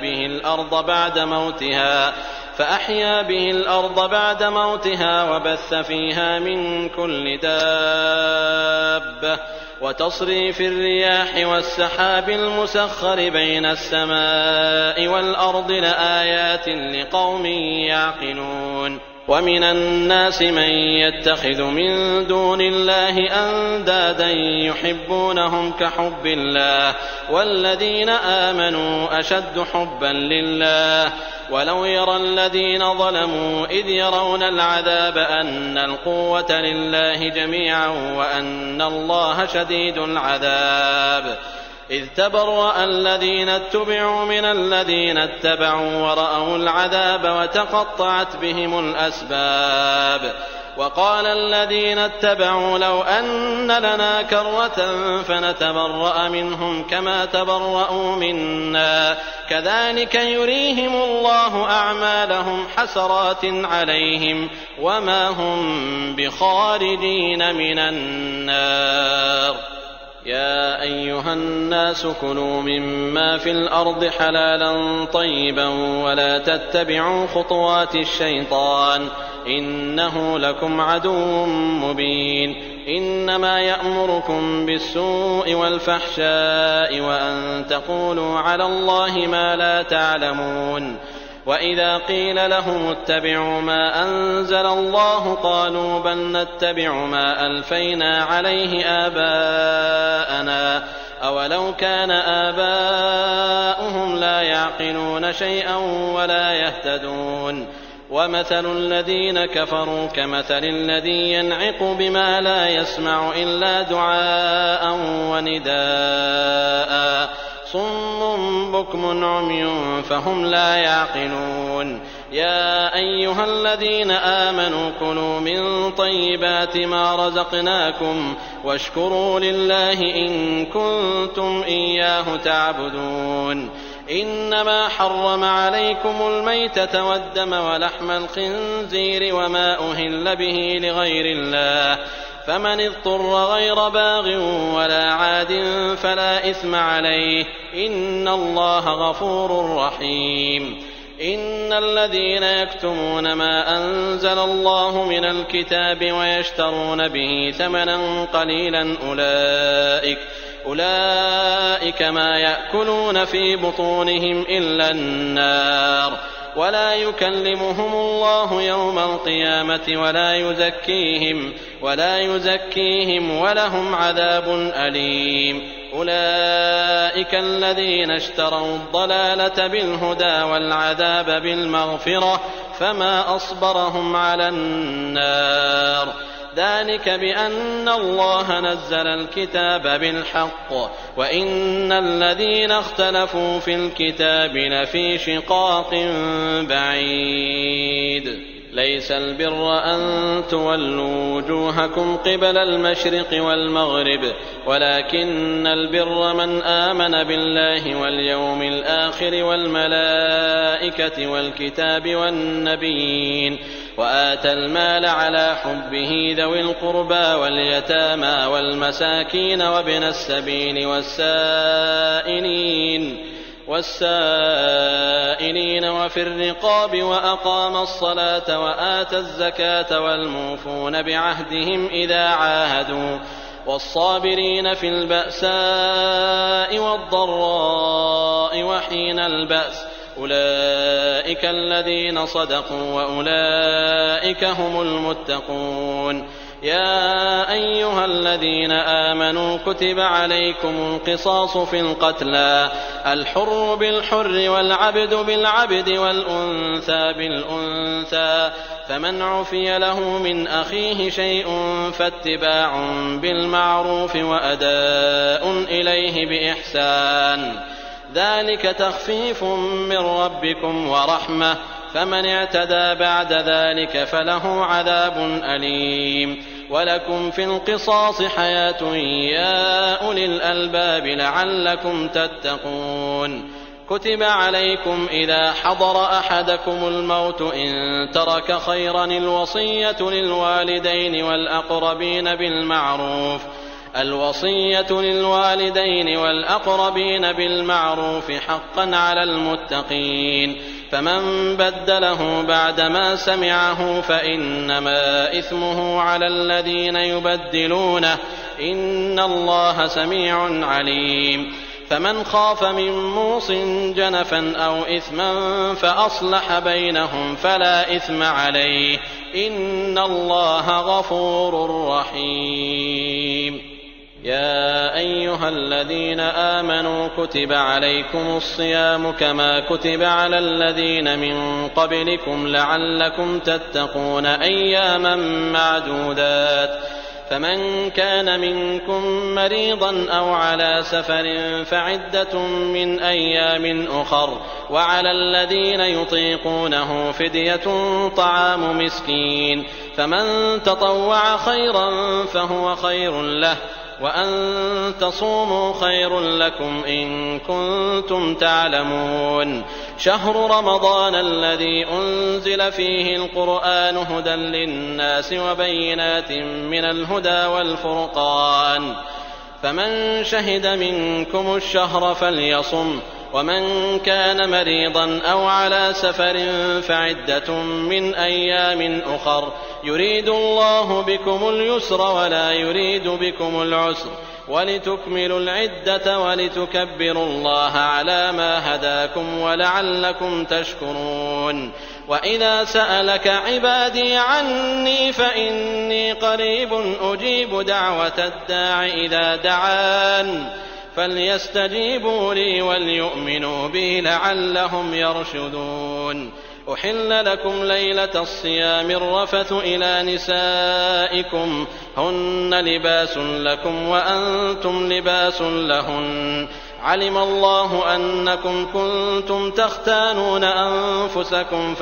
به الأرض بعد موتها وبث فيها من كل دابة وتصريف الرياح والسحاب المسخر بين السماء والأرض لآيات لقوم يعقلون ومن الناس من يتخذ من دون الله أندادا يحبونهم كحب الله والذين آمنوا أشد حبا لله ولو يرى الذين ظلموا إذ يرون العذاب أن القوة لله جميعا وأن الله شديد العذاب إذ تبرأ الذين اتبعوا من الذين اتبعوا ورأوا العذاب وتقطعت بهم الأسباب وقال الذين اتبعوا لو أن لنا كرة فنتبرأ منهم كما تبرأوا منا كذلك يريهم الله أعمالهم حسرات عليهم وما هم بخارجين من النار يا أيها الناس كلوا مما في الأرض حلالا طيبا ولا تتبعوا خطوات الشيطان إنه لكم عدو مبين إنما يأمركم بالسوء والفحشاء وأن تقولوا على الله ما لا تعلمون وإذا قيل لهم اتبعوا ما أنزل الله قالوا بل نتبع ما ألفينا عليه آباءنا أولو كان آباؤهم لا يعقلون شيئا ولا يهتدون ومثل الذين كفروا كمثل الذي ينعق بما لا يسمع إلا دعاء ونداء صم بكم عمي فهم لا يعقلون يا أيها الذين آمنوا كلوا من طيبات ما رزقناكم واشكروا لله إن كنتم إياه تعبدون إنما حرم عليكم الميتة والدم ولحم الخنزير وما أهل به لغير الله فمن اضطر غير باغ ولا عاد فلا إثم عليه إن الله غفور رحيم إن الذين يكتمون ما أنزل الله من الكتاب ويشترون به ثمنا قليلا أولئك ما يأكلون في بطونهم إلا النار ولا يكلمهم الله يوم القيامة ولا يزكيهم ولهم عذاب أليم أولئك الذين اشتروا الضلالة بالهدى والعذاب بالمغفرة فما أصبرهم على النار ذلك بأن الله نزل الكتاب بالحق وإن الذين اختلفوا في الكتاب لفي شقاق بعيد ليس البر أن تولوا وجوهكم قبل المشرق والمغرب ولكن البر من آمن بالله واليوم الآخر والملائكة والكتاب والنبيين وآتى المال على حبه ذوي القربى واليتامى والمساكين وابن السبيل والسائلين وفي الرقاب وأقام الصلاة وآتى الزكاة والموفون بعهدهم إذا عاهدوا والصابرين في البأساء والضراء وحين البأس أولئك الذين صدقوا وأولئك هم المتقون يا أيها الذين آمنوا كتب عليكم القصاص في القتلى الحر بالحر والعبد بالعبد والأنثى بالأنثى فمن عفي له من أخيه شيء فاتباع بالمعروف وأداء إليه بإحسان ذلك تخفيف من ربكم ورحمة فمن اعتدى بعد ذلك فله عذاب أليم ولكم في القصاص حياة يا أولي الألباب لعلكم تتقون كتب عليكم إذا حضر أحدكم الموت إن ترك خيرا الوصية للوالدين والأقربين بالمعروف حقا على المتقين فمن بدله بعدما سمعه فإنما إثمه على الذين يبدلونه إن الله سميع عليم فمن خاف من موص جنفا أو إثما فأصلح بينهم فلا إثم عليه إن الله غفور رحيم يا أيها الذين آمنوا كتب عليكم الصيام كما كتب على الذين من قبلكم لعلكم تتقون أياما معدودات فمن كان منكم مريضا أو على سفر فعدة من أيام أخر وعلى الذين يطيقونه فدية طعام مسكين فمن تطوع خيرا فهو خير له وأن تصوموا خير لكم إن كنتم تعلمون شهر رمضان الذي أنزل فيه القرآن هدى للناس وبينات من الهدى والفرقان فمن شهد منكم الشهر فليصم ومن كان مريضا أو على سفر فعدة من أيام أخر يريد الله بكم اليسر ولا يريد بكم العسر ولتكملوا العدة ولتكبروا الله على ما هداكم ولعلكم تشكرون وإذا سألك عبادي عني فإني قريب أجيب دعوة الداع إذا دعان فليستجيبوا لي وليؤمنوا بي لعلهم يرشدون. أحل لكم ليلة الصيام الرفث إلى نسائكم هن لباس لكم وأنتم لباس لهن علم الله أنكم كنتم تختانون أنفسكم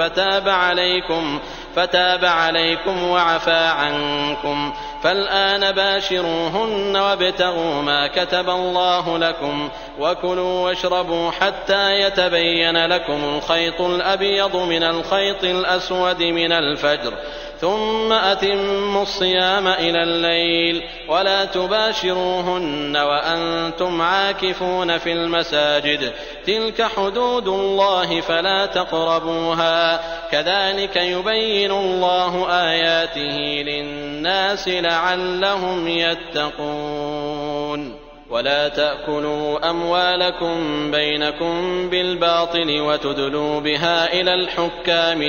فتاب عليكم وعفى عنكم فالآن باشروهن وابتغوا ما كتب الله لكم وكلوا واشربوا حتى يتبين لكم الخيط الأبيض من الخيط الأسود من الفجر ثم أتموا الصيام إلى الليل ولا تباشروهن وأنتم عاكفون في المساجد تلك حدود الله فلا تقربوها كذلك يبين الله آياته للناس لعلهم يتقون. ولا تأكلوا أموالكم بينكم بالباطل وتدلوا بها إلى الحكام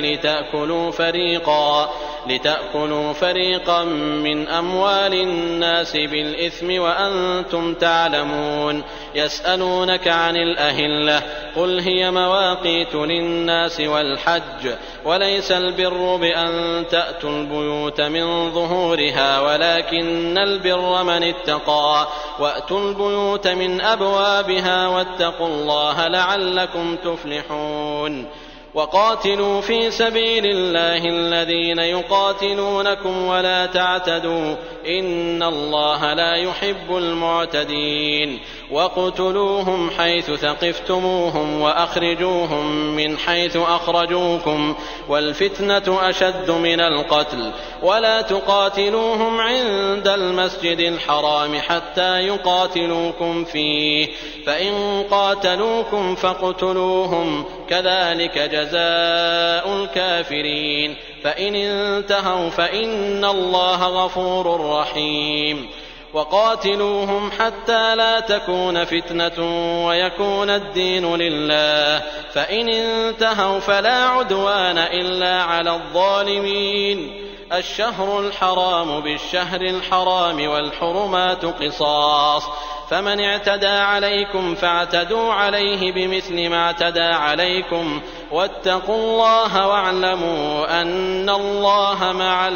لتأكلوا فريقا من أموال الناس بالإثم وأنتم تعلمون. يسألونك عن الأهلة قل هي مواقيت للناس والحج وليس البر بأن تأتوا البيوت من ظهورها ولكن البر من اتقى وأتوا البيوت من أبوابها واتقوا الله لعلكم تفلحون. وقاتلوا في سبيل الله الذين يقاتلونكم ولا تعتدوا إن الله لا يحب المعتدين. وقتلوهم حيث ثقفتموهم وأخرجوهم من حيث أخرجوكم والفتنة أشد من القتل ولا تقاتلوهم عند المسجد الحرام حتى يقاتلوكم فيه فإن قاتلوكم فاقتلوهم كذلك جزاء الكافرين فإن انتهوا فإن الله غفور رحيم. وقاتلوهم حتى لا تكون فتنة ويكون الدين لله فإن انتهوا فلا عدوان إلا على الظالمين. الشهر الحرام بالشهر الحرام والحرمات قصاص فمن اعتدى عليكم فاعتدوا عليه بمثل ما اعتدى عليكم واتقوا الله واعلموا أن الله مع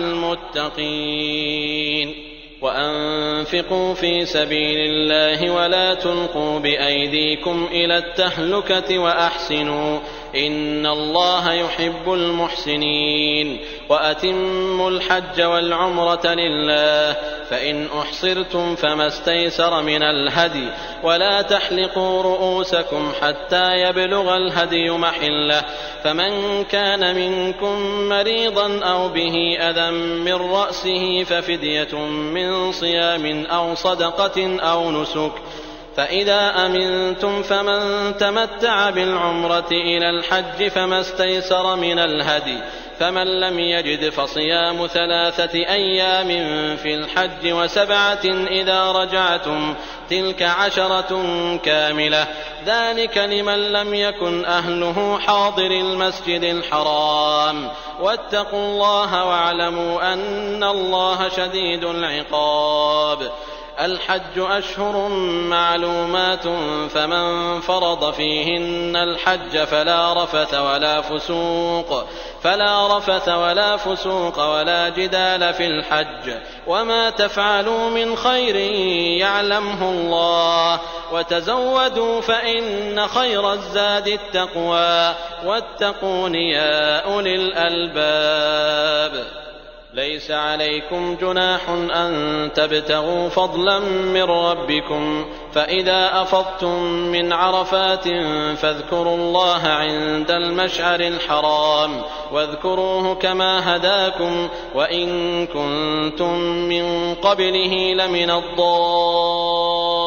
المتقين. وأنفقوا في سبيل الله ولا تلقوا بأيديكم إلى التهلكة وأحسنوا إن الله يحب المحسنين. وأتموا الحج والعمرة لله فإن أحصرتم فما استيسر من الهدي ولا تحلقوا رؤوسكم حتى يبلغ الهدي محله فمن كان منكم مريضا أو به أذى من رأسه ففدية من صيام أو صدقة أو نسك فإذا أمنتم فمن تمتع بالعمرة إلى الحج فما استيسر من الهدي فمن لم يجد فصيام 3 أيام في الحج و7 إذا رجعتم تلك 10 كاملة ذلك لمن لم يكن أهله حاضر المسجد الحرام واتقوا الله واعلموا أن الله شديد العقاب. الحج أشهر معلومات فمن فرض فيهن الحج فلا رفث ولا فسوق ولا جدال في الحج وما تفعلوا من خير يعلمه الله وتزودوا فإن خير الزاد التقوى واتقون يا أولي الألباب. ليس عليكم جناح أن تبتغوا فضلا من ربكم فإذا أفضتم من عرفات فاذكروا الله عند المشعر الحرام واذكروه كما هداكم وإن كنتم من قبله لمن الضالين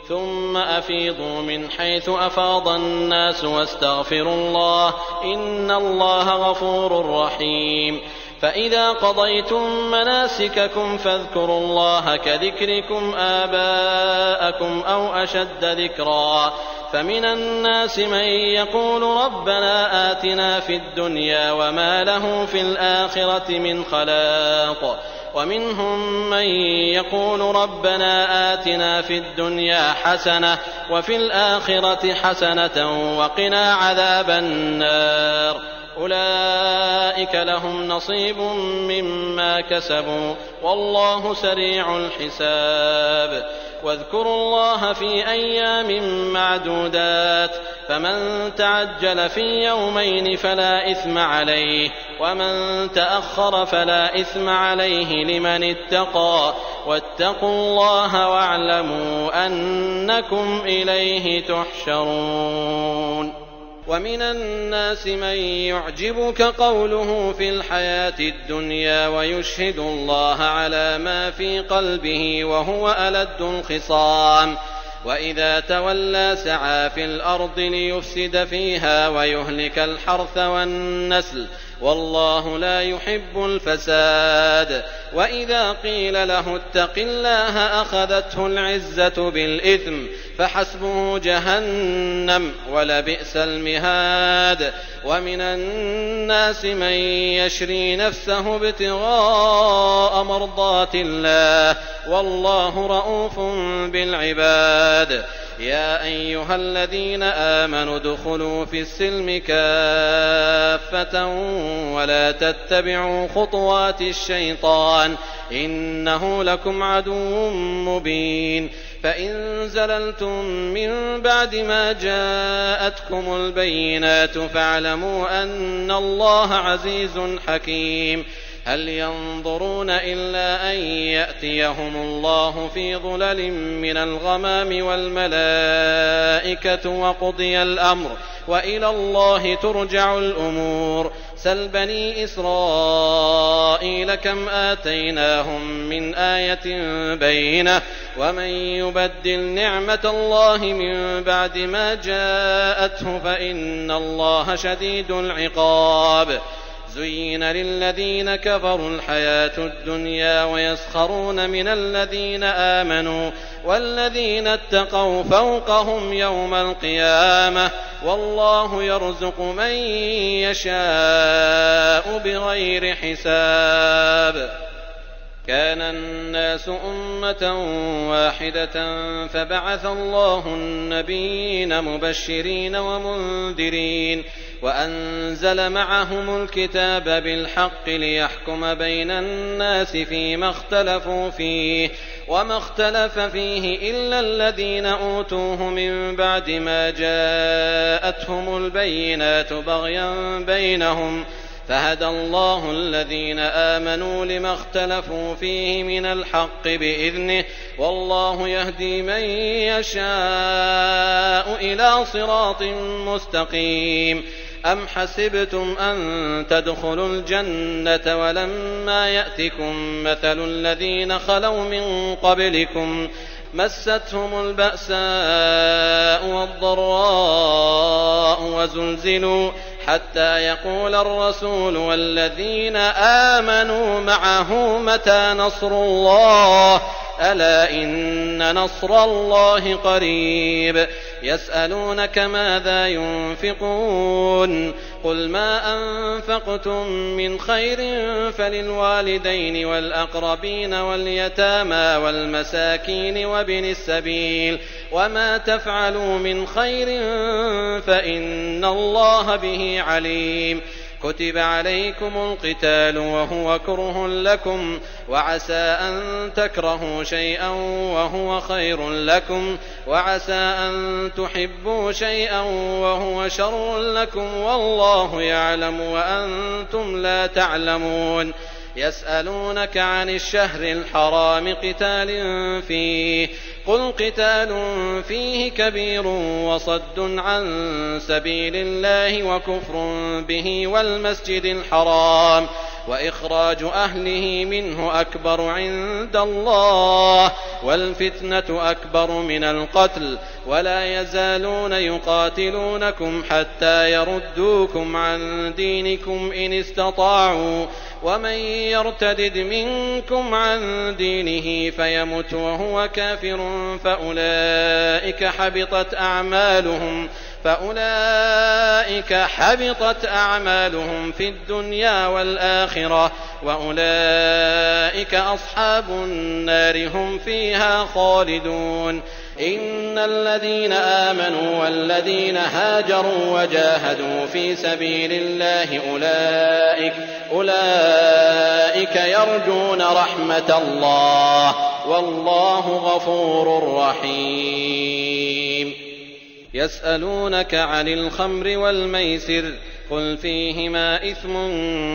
ثم أفيضوا من حيث أفاض الناس واستغفروا الله إن الله غفور رحيم. فإذا قضيتم مناسككم فاذكروا الله كذكركم آباءكم أو أشد ذكرا فمن الناس من يقول ربنا آتنا في الدنيا وما له في الآخرة من خلاق ومنهم من يقول ربنا آتنا في الدنيا حسنة وفي الآخرة حسنة وقنا عذاب النار أولئك لهم نصيب مما كسبوا والله سريع الحساب واذكروا الله في أيام معدودات فمن تعجل في يومين فلا إثم عليه ومن تأخر فلا إثم عليه لمن اتقى واتقوا الله واعلموا أنكم إليه تحشرون. ومن الناس من يعجبك قوله في الحياة الدنيا ويشهد الله على ما في قلبه وهو ألد الخصام وإذا تولى سعى في الأرض ليفسد فيها ويهلك الحرث والنسل والله لا يحب الفساد وإذا قيل له اتق الله أخذته العزة بالإثم فحسبه جهنم ولبئس المهاد. ومن الناس من يشري نفسه ابتغاء مرضات الله والله رءوف بالعباد. يا أيها الذين آمنوا ادخلوا في السلم كافة ولا تتبعوا خطوات الشيطان إنه لكم عدو مبين. فإن زللتم من بعد ما جاءتكم البينات فاعلموا أن الله عزيز حكيم. هل ينظرون إلا أن يأتيهم الله في ظلل من الغمام والملائكة وقضي الأمر وإلى الله ترجع الأمور. سل بني إسرائيل كم آتيناهم من آية بينة ومن يبدل نعمة الله من بعد ما جاءته فإن الله شديد العقاب. زين للذين كفروا الحياة الدنيا ويسخرون من الذين آمنوا والذين اتقوا فوقهم يوم القيامة والله يرزق من يشاء بغير حساب. كان الناس أمة واحدة فبعث الله النبيين مبشرين ومنذرين وأنزل معهم الكتاب بالحق ليحكم بين الناس فيما اختلفوا فيه وما اختلف فيه إلا الذين أوتوه من بعد ما جاءتهم البينات بغيا بينهم فهدى الله الذين آمنوا لما اختلفوا فيه من الحق بإذنه والله يهدي من يشاء إلى صراط مستقيم. أم حسبتم أن تدخلوا الجنة ولما يأتكم مثل الذين خلوا من قبلكم مستهم البأساء والضراء وزلزلوا حتى يقول الرسول والذين آمنوا معه متى نصر الله ألا إن نصر الله قريب. يسألونك ماذا ينفقون قل ما أنفقتم من خير فللوالدين والأقربين واليتامى والمساكين وابن السبيل وما تفعلوا من خير فإن الله به عليم. كتب عليكم القتال وهو كره لكم وعسى أن تكرهوا شيئا وهو خير لكم وعسى أن تحبوا شيئا وهو شر لكم والله يعلم وأنتم لا تعلمون. يسألونك عن الشهر الحرام قتال فيه قل قتال فيه كبير وصد عن سبيل الله وكفر به والمسجد الحرام وإخراج أهله منه أكبر عند الله والفتنة أكبر من القتل ولا يزالون يقاتلونكم حتى يردوكم عن دينكم إن استطاعوا ومن يرتدد منكم عن دينه فيمت وهو كافر فأولئك حبطت أعمالهم في الدنيا والآخرة وأولئك أصحاب النار هم فيها خالدون. إن الذين آمنوا والذين هاجروا وجاهدوا في سبيل الله أولئك يرجون رحمة الله والله غفور رحيم. يسألونك عن الخمر والميسر قل فيهما إثم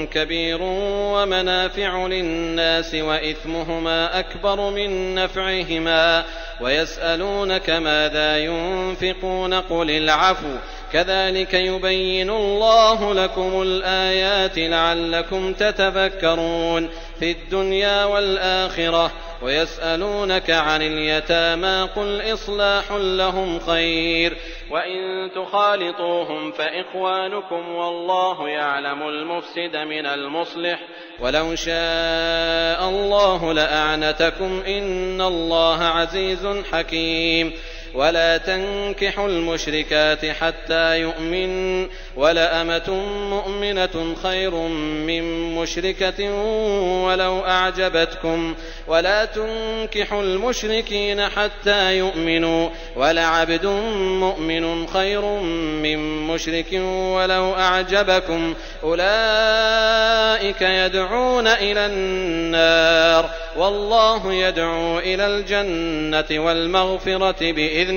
كبير ومنافع للناس وإثمهما أكبر من نفعهما ويسألونك ماذا ينفقون قل العفو كذلك يبين الله لكم الآيات لعلكم تتفكرون في الدنيا والآخرة. ويسألونك عن اليتامى قل إصلاح لهم خير وإن تخالطوهم فإخوانكم والله يعلم المفسد من المصلح ولو شاء الله لأعنتكم إن الله عزيز حكيم. ولا تنكحوا المشركات حتى يؤمن ولأمة مؤمنة خير من مشركة ولو أعجبتكم ولا تنكحوا المشركين حتى يؤمنوا ولعبد مؤمن خير من مشرك ولو أعجبكم أولئك يدعون إلى النار والله يدعو إلى الجنة والمغفرة بإذنه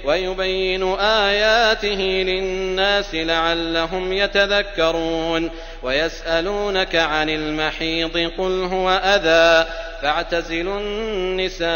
ويبين آياته للناس لعلهم يتذكرون. ويسألونك عن المحيض قل هو أذى فاعتزلوا النساء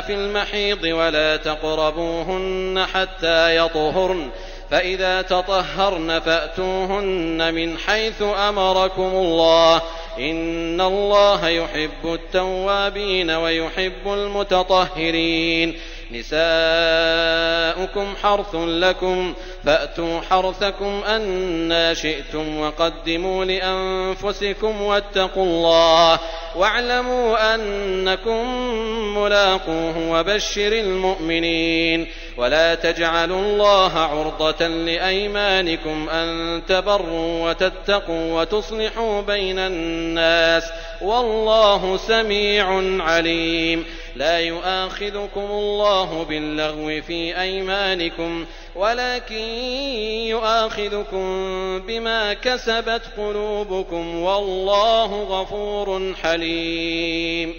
في المحيض ولا تقربوهن حتى يطهرن فإذا تطهرن فأتوهن من حيث أمركم الله إن الله يحب التوابين ويحب المتطهرين. نساؤكم حرث لكم فأتوا حرثكم أنى شئتم وقدموا لأنفسكم واتقوا الله واعلموا أنكم ملاقوه وبشر المؤمنين. ولا تجعلوا الله عرضة لأيمانكم أن تبروا وتتقوا وتصلحوا بين الناس والله سميع عليم. لا يؤاخذكم الله باللغو في أيمانكم ولكن يؤاخذكم بما كسبت قلوبكم والله غفور حليم.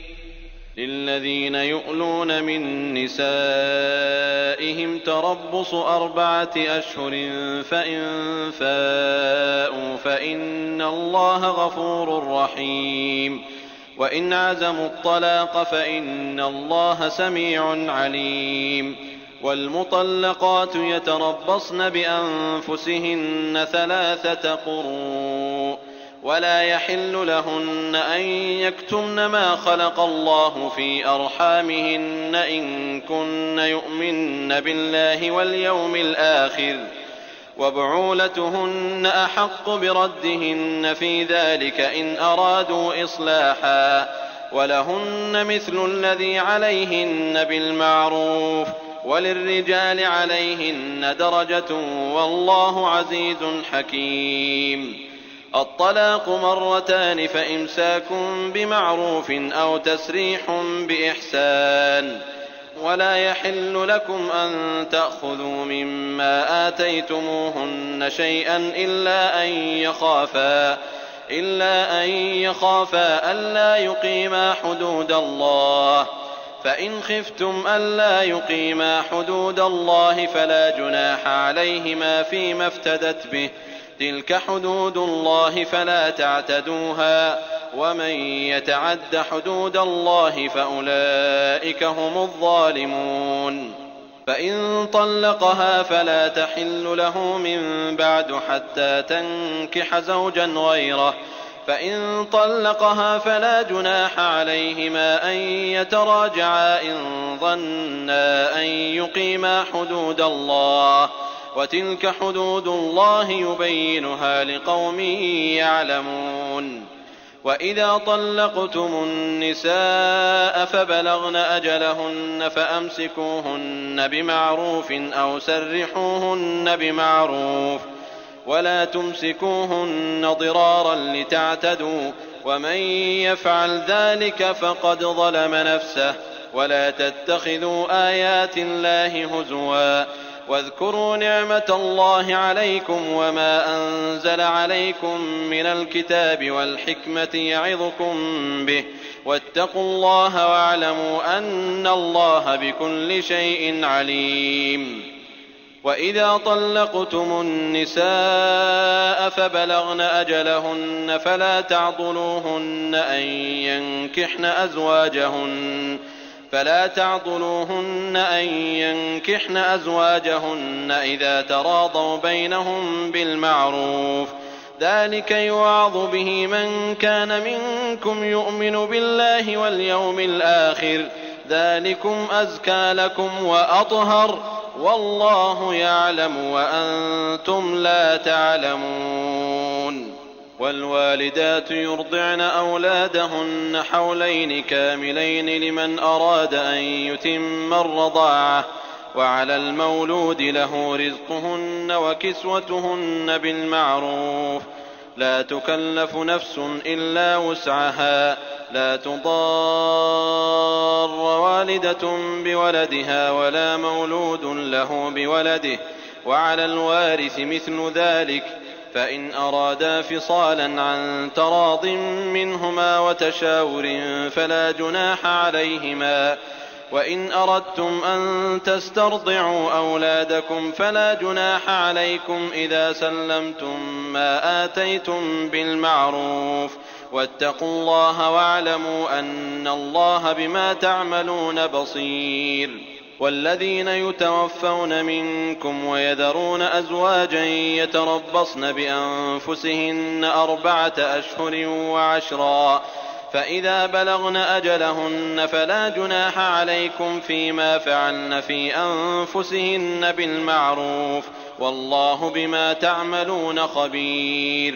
للذين يؤلون من نسائهم تربص 4 أشهر فإن فاءوا فإن الله غفور رحيم. وإن عزموا الطلاق فإن الله سميع عليم. والمطلقات يتربصن بأنفسهن 3 قروء ولا يحل لهن أن يكتمن ما خلق الله في أرحامهن إن كن يؤمن بالله واليوم الآخر وبعولتهن أحق بردهن في ذلك إن أرادوا إصلاحا ولهن مثل الذي عليهن بالمعروف وللرجال عليهن درجة والله عزيز حكيم. الطلاق 2 فإمساك بمعروف أو تسريح بإحسان. ولا يحل لكم أن تأخذوا مما آتيتموهن شيئا إلا أن يخافا ألا يقيما حدود الله فإن خفتم ألا يقيما حدود الله فلا جناح عليهما فيما افتدت به تلك حدود الله فلا تعتدوها ومن يتعد حدود الله فأولئك هم الظالمون. فإن طلقها فلا تحل له من بعد حتى تنكح زوجا غيره فإن طلقها فلا جناح عليهما أن يتراجعا إن ظنا أن يقيما حدود الله وتلك حدود الله يبينها لقوم يعلمون. وإذا طلقتم النساء فبلغن أجلهن فأمسكوهن بمعروف أو سرحوهن بمعروف ولا تمسكوهن ضرارا لتعتدوا ومن يفعل ذلك فقد ظلم نفسه. ولا تتخذوا آيات الله هزوا واذكروا نعمة الله عليكم وما أنزل عليكم من الكتاب والحكمة يعظكم به واتقوا الله واعلموا أن الله بكل شيء عليم. وإذا طلقتم النساء فبلغن أجلهن فلا تعضلوهن أن ينكحن أزواجهن إذا تراضوا بينهم بالمعروف. ذلك يوعظ به من كان منكم يؤمن بالله واليوم الآخر. ذلكم أزكى لكم وأطهر والله يعلم وأنتم لا تعلمون. والوالدات يرضعن أولادهن حولين كاملين لمن أراد أن يتم الرضاعة وعلى المولود له رزقهن وكسوتهن بالمعروف. لا تكلف نفس إلا وسعها. لا تضار والدة بولدها ولا مولود له بولده وعلى الوارث مثل ذلك فإن أرادا فصالا عن تراض منهما وتشاور فلا جناح عليهما. وإن أردتم أن تسترضعوا أولادكم فلا جناح عليكم إذا سلمتم ما آتيتم بالمعروف. واتقوا الله واعلموا أن الله بما تعملون بصير. والذين يتوفون منكم ويذرون أزواجا يتربصن بأنفسهن 4 أشهر وعشرا فإذا بلغن أجلهن فلا جناح عليكم فيما فعلن في أنفسهن بالمعروف والله بما تعملون خبير.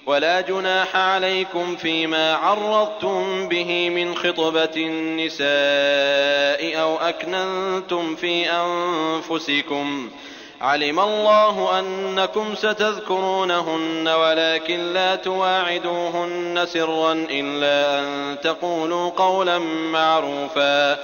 ولا جناح عليكم فيما عرضتم به من خطبة النساء أو أكننتم في أنفسكم. علم الله أنكم ستذكرونهن ولكن لا تواعدوهن سرا إلا أن تقولوا قولا معروفا.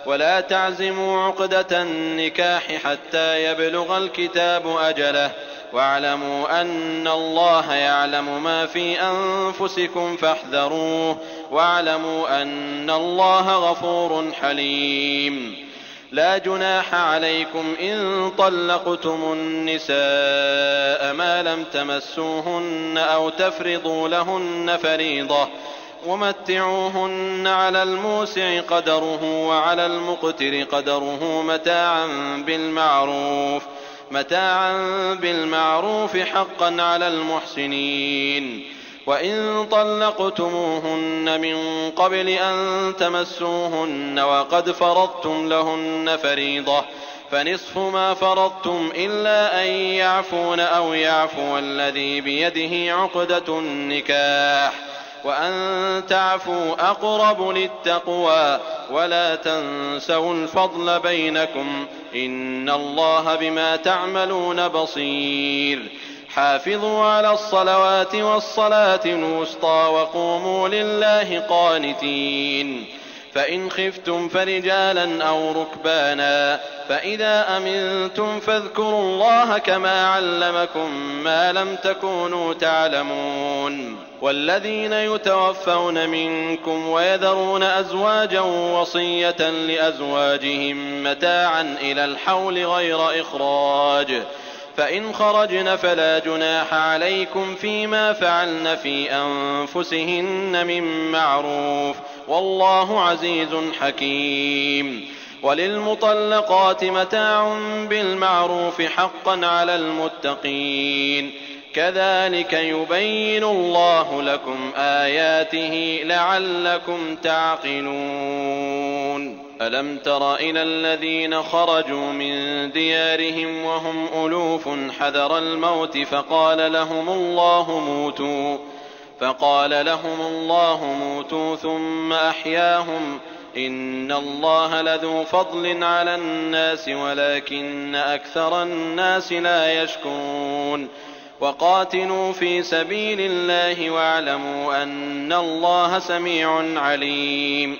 ولا تعزموا عقدة النكاح حتى يبلغ الكتاب أجله واعلموا أن الله يعلم ما في أنفسكم فاحذروه واعلموا أن الله غفور حليم. لا جناح عليكم إن طلقتم النساء ما لم تمسوهن أو تفرضوا لهن فريضة ومتعوهن على الموسع قدره وعلى المقتر قدره متاعا بالمعروف حقا على المحسنين. وإن طلقتموهن من قبل أن تمسوهن وقد فرضتم لهن فريضة فنصف ما فرضتم إلا أن يعفون أو يعفو الذي بيده عقدة النكاح وأن تعفوا أقرب للتقوى ولا تنسوا الفضل بينكم إن الله بما تعملون بصير. حافظوا على الصلوات والصلاة الوسطى وقوموا لله قانتين. فإن خفتم فرجالا أو ركبانا فإذا أمنتم فاذكروا الله كما علمكم ما لم تكونوا تعلمون. والذين يتوفون منكم ويذرون أزواجا وصية لأزواجهم متاعا إلى الحول غير إخراج فإن خرجن فلا جناح عليكم فيما فعلن في أنفسهن من معروف والله عزيز حكيم. وللمطلقات متاع بالمعروف حقا على المتقين. كذلك يبين الله لكم آياته لعلكم تعقلون. ألم تر إلى الذين خرجوا من ديارهم وهم ألوف حذر الموت فقال لهم الله موتوا ثم أحياهم إن الله لذو فضل على الناس ولكن أكثر الناس لا يشكرون. وقاتلوا في سبيل الله واعلموا أن الله سميع عليم.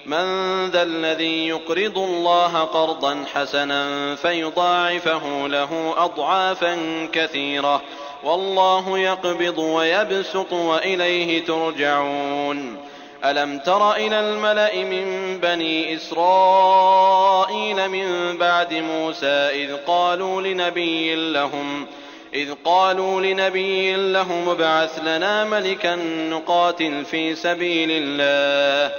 من ذا الذي يقرض الله قرضا حسنا فيضاعفه له أضعافا كثيرة والله يقبض ويبسط وإليه ترجعون. ألم تر إلى الملأ من بني إسرائيل من بعد موسى إذ قالوا لنبي لهم ابعث لنا ملكا نقاتل في سبيل الله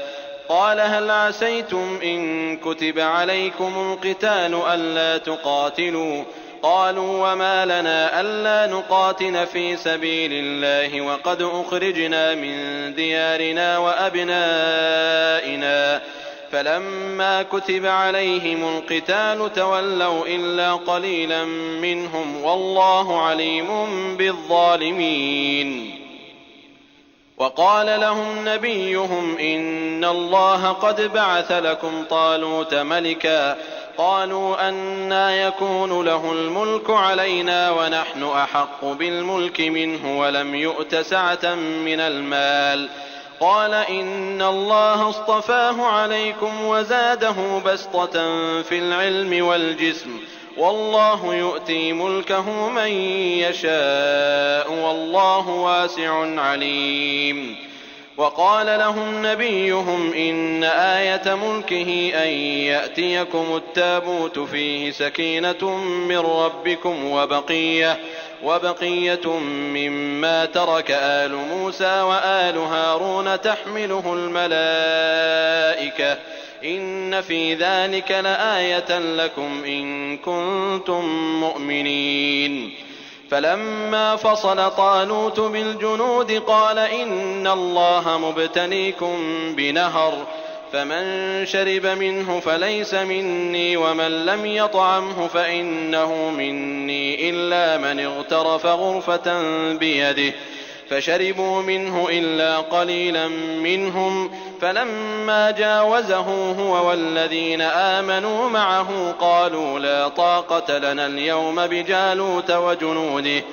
قال هل عسيتم إن كتب عليكم القتال ألا تقاتلوا قالوا وما لنا ألا نقاتل في سبيل الله وقد أخرجنا من ديارنا وأبنائنا فلما كتب عليهم القتال تولوا إلا قليلا منهم والله عليم بالظالمين. وقال لهم نبيهم إن الله قد بعث لكم طالوت ملكا قالوا أنى يكون له الملك علينا ونحن أحق بالملك منه ولم يؤت سعة من المال قال إن الله اصطفاه عليكم وزاده بسطة في العلم والجسم والله يؤتي ملكه من يشاء والله واسع عليم. وقال لهم نبيهم إن آية ملكه أن يأتيكم التابوت فيه سكينة من ربكم وبقية مما ترك آل موسى وآل هارون تحمله الملائكة إن في ذلك لآية لكم إن كنتم مؤمنين. فلما فصل طالوت بالجنود قال إن الله مبتليكم بنهر فمن شرب منه فليس مني ومن لم يطعمه فإنه مني إلا من اغترف غرفة بيده فشربوا منه إلا قليلا منهم فلما جاوزه هو والذين آمنوا معه قالوا لا طاقة لنا اليوم بجالوت وجنوده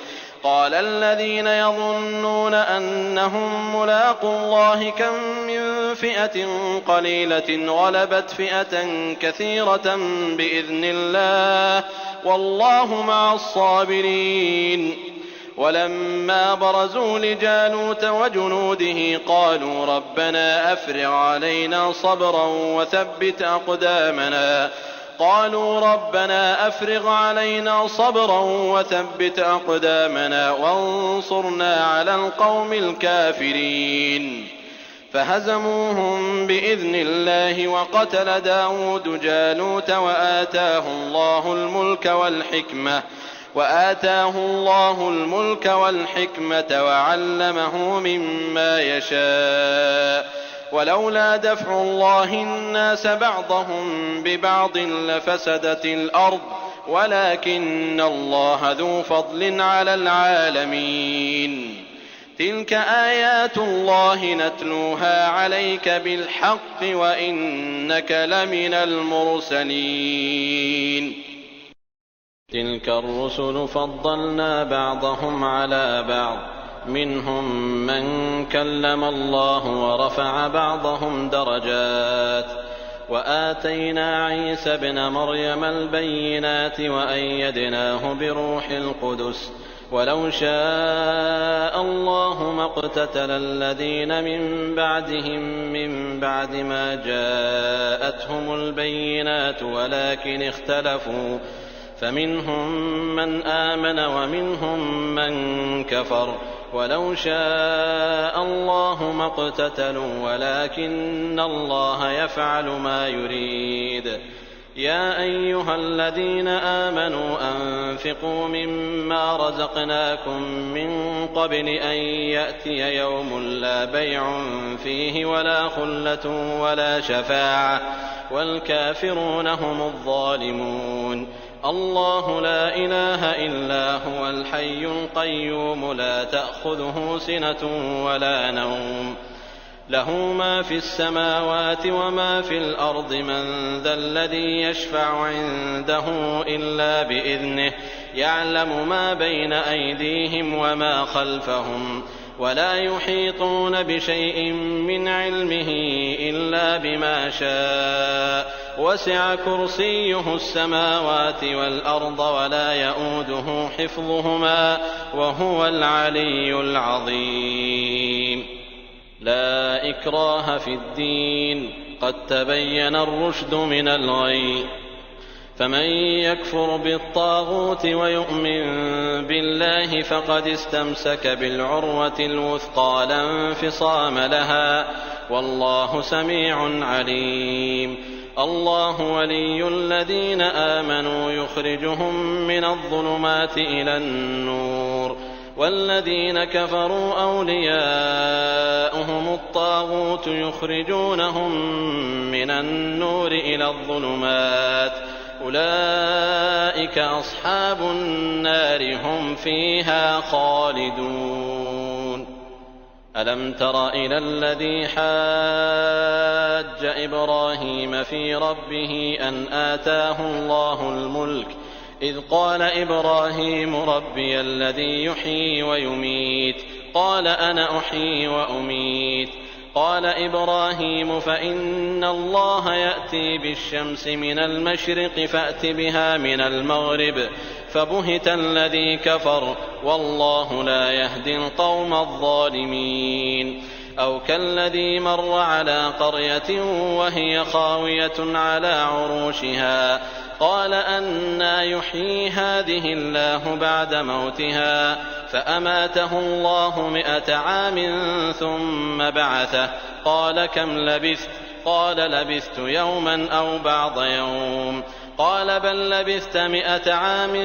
قال الذين يظنون أنهم ملاقو الله كم من فئة قليلة غلبت فئة كثيرة بإذن الله والله مع الصابرين. ولما برزوا لجالوت وجنوده قالوا ربنا أفرغ علينا صبرا وثبت أقدامنا وانصرنا على القوم الكافرين فهزموهم بإذن الله وقتل داود جالوت وآتاه الله الملك والحكمة وعلمه مما يشاء ولولا دفع الله الناس بعضهم ببعض لفسدت الأرض ولكن الله ذو فضل على العالمين. تلك آيات الله نتلوها عليك بالحق وإنك لمن المرسلين. تلك الرسل فضلنا بعضهم على بعض منهم من كلم الله ورفع بعضهم درجات وآتينا عيسى ابن مريم البينات وأيدناه بروح القدس ولو شاء الله ما اقتتل الذين من بعدهم من بعد ما جاءتهم البينات ولكن اختلفوا فمنهم من آمن ومنهم من كفر ولو شاء الله ما اقتتلوا ولكن الله يفعل ما يريد. يا أيها الذين آمنوا أنفقوا مما رزقناكم من قبل أن يأتي يوم لا بيع فيه ولا خلة ولا شفاعة والكافرون هم الظالمون. الله لا إله إلا هو الحي القيوم لا تأخذه سنة ولا نوم له ما في السماوات وما في الأرض من ذا الذي يشفع عنده إلا بإذنه يعلم ما بين أيديهم وما خلفهم ولا يحيطون بشيء من علمه إلا بما شاء وسع كرسيه السماوات والأرض ولا يئوده حفظهما وهو العلي العظيم. لا إكراه في الدين قد تبين الرشد من الغي فمن يكفر بالطاغوت ويؤمن بالله فقد استمسك بالعروة الوثقى لا انفصام لها والله سميع عليم. الله ولي الذين آمنوا يخرجهم من الظلمات إلى النور والذين كفروا أولياؤهم الطاغوت يخرجونهم من النور إلى الظلمات أولئك أصحاب النار هم فيها خالدون. ألم تر إلى الذي حاج إبراهيم في ربه أن آتاه الله الملك إذ قال إبراهيم ربي الذي يحيي ويميت قال أنا أحيي وأميت قال إبراهيم فإن الله يأتي بالشمس من المشرق فأت بها من المغرب فبهت الذي كفر والله لا يهدي القوم الظالمين. أو كالذي مر على قرية وهي خاوية على عروشها قال أنى يحيي هذه الله بعد موتها فأماته الله 100 عام ثم بعثه قال كم لبثت قال لبثت يوما أو بعض يوم قال بل لبثت 100 عام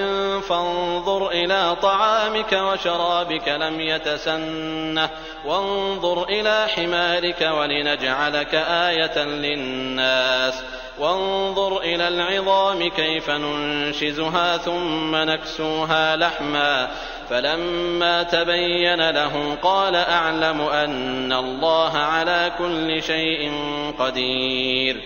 فانظر إلى طعامك وشرابك لم يتسنه وانظر إلى حمارك ولنجعلك آية للناس وانظر إلى العظام كيف ننشزها ثم نكسوها لحما فلما تبين له قال أعلم أن الله على كل شيء قدير.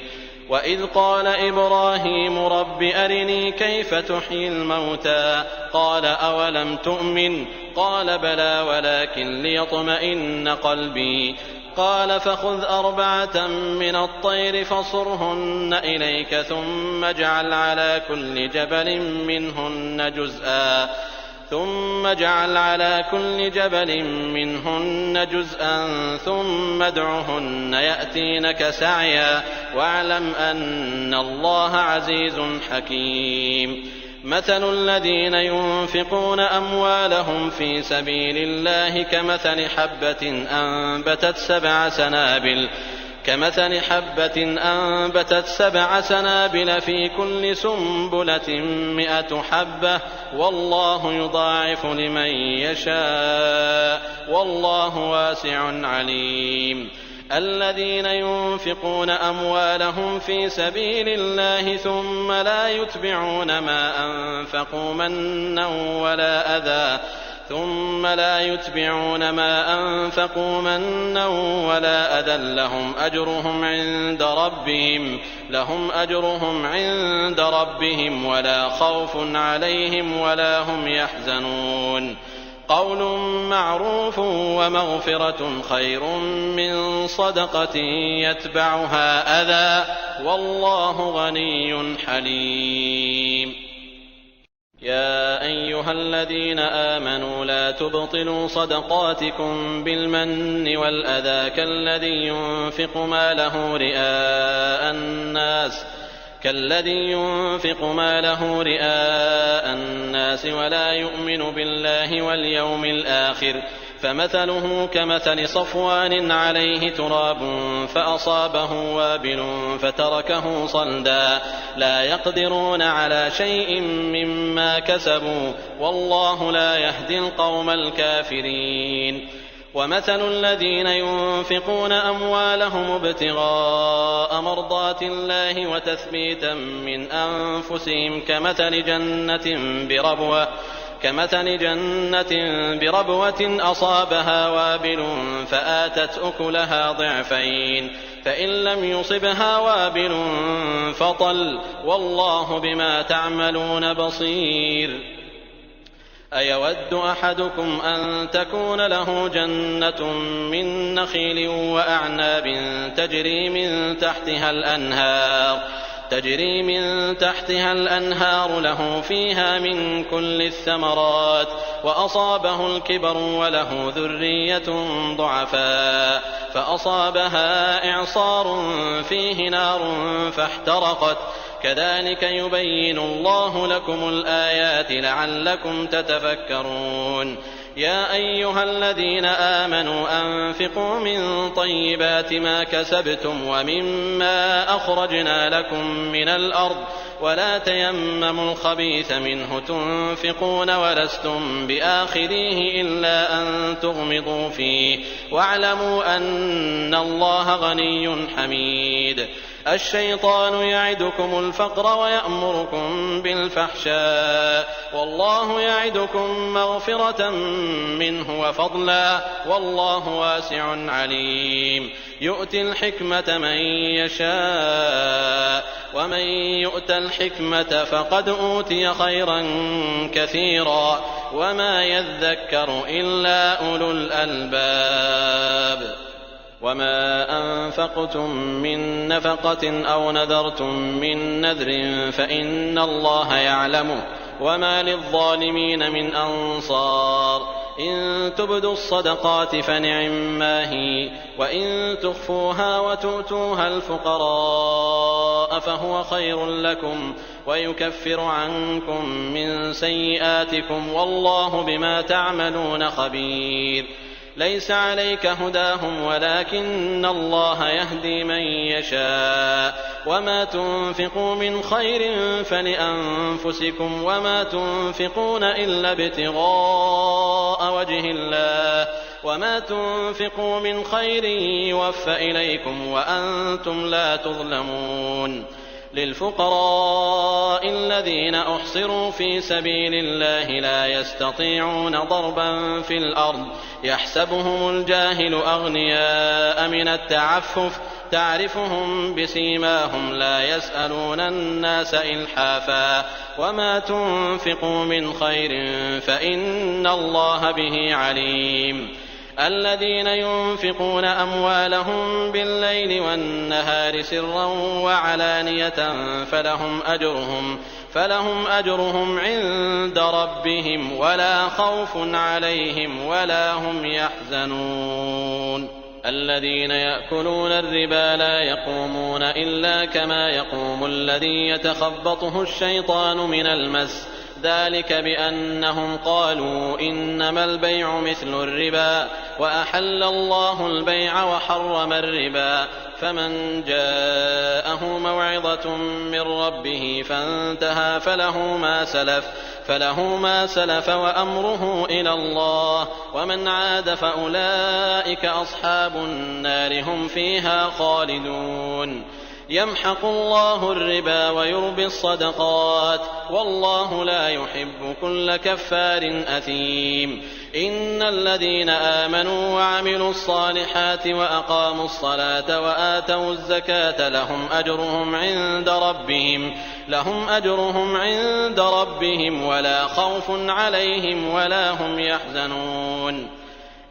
وإذ قال إبراهيم رب أرني كيف تحيي الموتى قال أولم تؤمن قال بلى ولكن ليطمئن قلبي قال فخذ 4 من الطير فصرهن إليك ثم اجعل على كل جبل منهن جزءا ثم ادعهن يأتينك سعيا واعلم أن الله عزيز حكيم. مثل الذين ينفقون أموالهم في سبيل الله كمثل حبة أنبتت 7 سنابل في كل سنبلة 100 حبة والله يضاعف لمن يشاء والله واسع عليم. الذين ينفقون أموالهم في سبيل الله ثم لا يتبعون ما أنفقوا منا ولا أذى لهم أجرهم عند ربهم ولا خوف عليهم ولا هم يحزنون. قول معروف ومغفرة خير من صدقة يتبعها أذى والله غني حليم. يا أيها الذين آمنوا لا تبطلوا صدقاتكم بالمن والأذى كالذي ينفق ماله رئاء الناس ولا يؤمن بالله واليوم الآخر فمثله كمثل صفوان عليه تراب فأصابه وابل فتركه صلدا لا يقدرون على شيء مما كسبوا والله لا يهدي القوم الكافرين. ومثل الذين ينفقون أموالهم ابتغاء مرضات الله وتثبيتا من أنفسهم كمثل جنة بربوة أصابها وابل فآتت أكلها ضعفين فإن لم يصبها وابل فطل والله بما تعملون بصير. أيود أحدكم أن تكون له جنة من نخيل وأعناب تجري من تحتها الأنهار له فيها من كل الثمرات وأصابه الكبر وله ذرية ضعفاء فأصابها إعصار فيه نار فاحترقت كذلك يبين الله لكم الآيات لعلكم تتفكرون يا أيها الذين آمنوا أنفقوا من طيبات ما كسبتم ومما أخرجنا لكم من الأرض ولا تيمموا الخبيث منه تنفقون ولستم بآخذيه إلا أن تغمضوا فيه واعلموا أن الله غني حميد الشيطان يعدكم الفقر ويأمركم بالفحشاء والله يعدكم مغفرة منه وفضلا والله واسع عليم يؤتي الحكمة من يشاء ومن يؤت الحكمة فقد أوتي خيرا كثيرا وما يذكر إلا أولو الألباب وما أنفقتم من نفقة أو نذرتم من نذر فإن الله يعلمه وما للظالمين من أنصار إن تبدوا الصدقات فنعما هي وإن تخفوها وتؤتوها الفقراء فهو خير لكم ويكفر عنكم من سيئاتكم والله بما تعملون خبير ليس عليك هداهم ولكن الله يهدي من يشاء وما تنفقوا من خير فلأنفسكم وما تنفقون إلا ابتغاء وجه الله وما تنفقوا من خير يوفى إليكم وأنتم لا تظلمون للفقراء الذين أحصروا في سبيل الله لا يستطيعون ضربا في الأرض يحسبهم الجاهل أغنياء من التعفف تعرفهم بسيماهم لا يسألون الناس إلحافا وما تنفقوا من خير فإن الله به عليم الذين ينفقون أموالهم بالليل والنهار سرا وعلانية فلهم أجرهم عند ربهم ولا خوف عليهم ولا هم يحزنون الذين يأكلون الربا لا يقومون إلا كما يقوم الذي يتخبطه الشيطان من المس ذلك بأنهم قالوا إنما البيع مثل الربا وأحل الله البيع وحرم الربا فمن جاءه موعظة من ربه فانتهى فله ما سلف وأمره إلى الله ومن عاد فأولئك أصحاب النار هم فيها خالدون يمحق الله الربا ويربي الصدقات والله لا يحب كل كفار أثيم إن الذين آمنوا وعملوا الصالحات وأقاموا الصلاة وآتوا الزكاة لهم أجرهم عند ربهم ولا خوف عليهم ولا هم يحزنون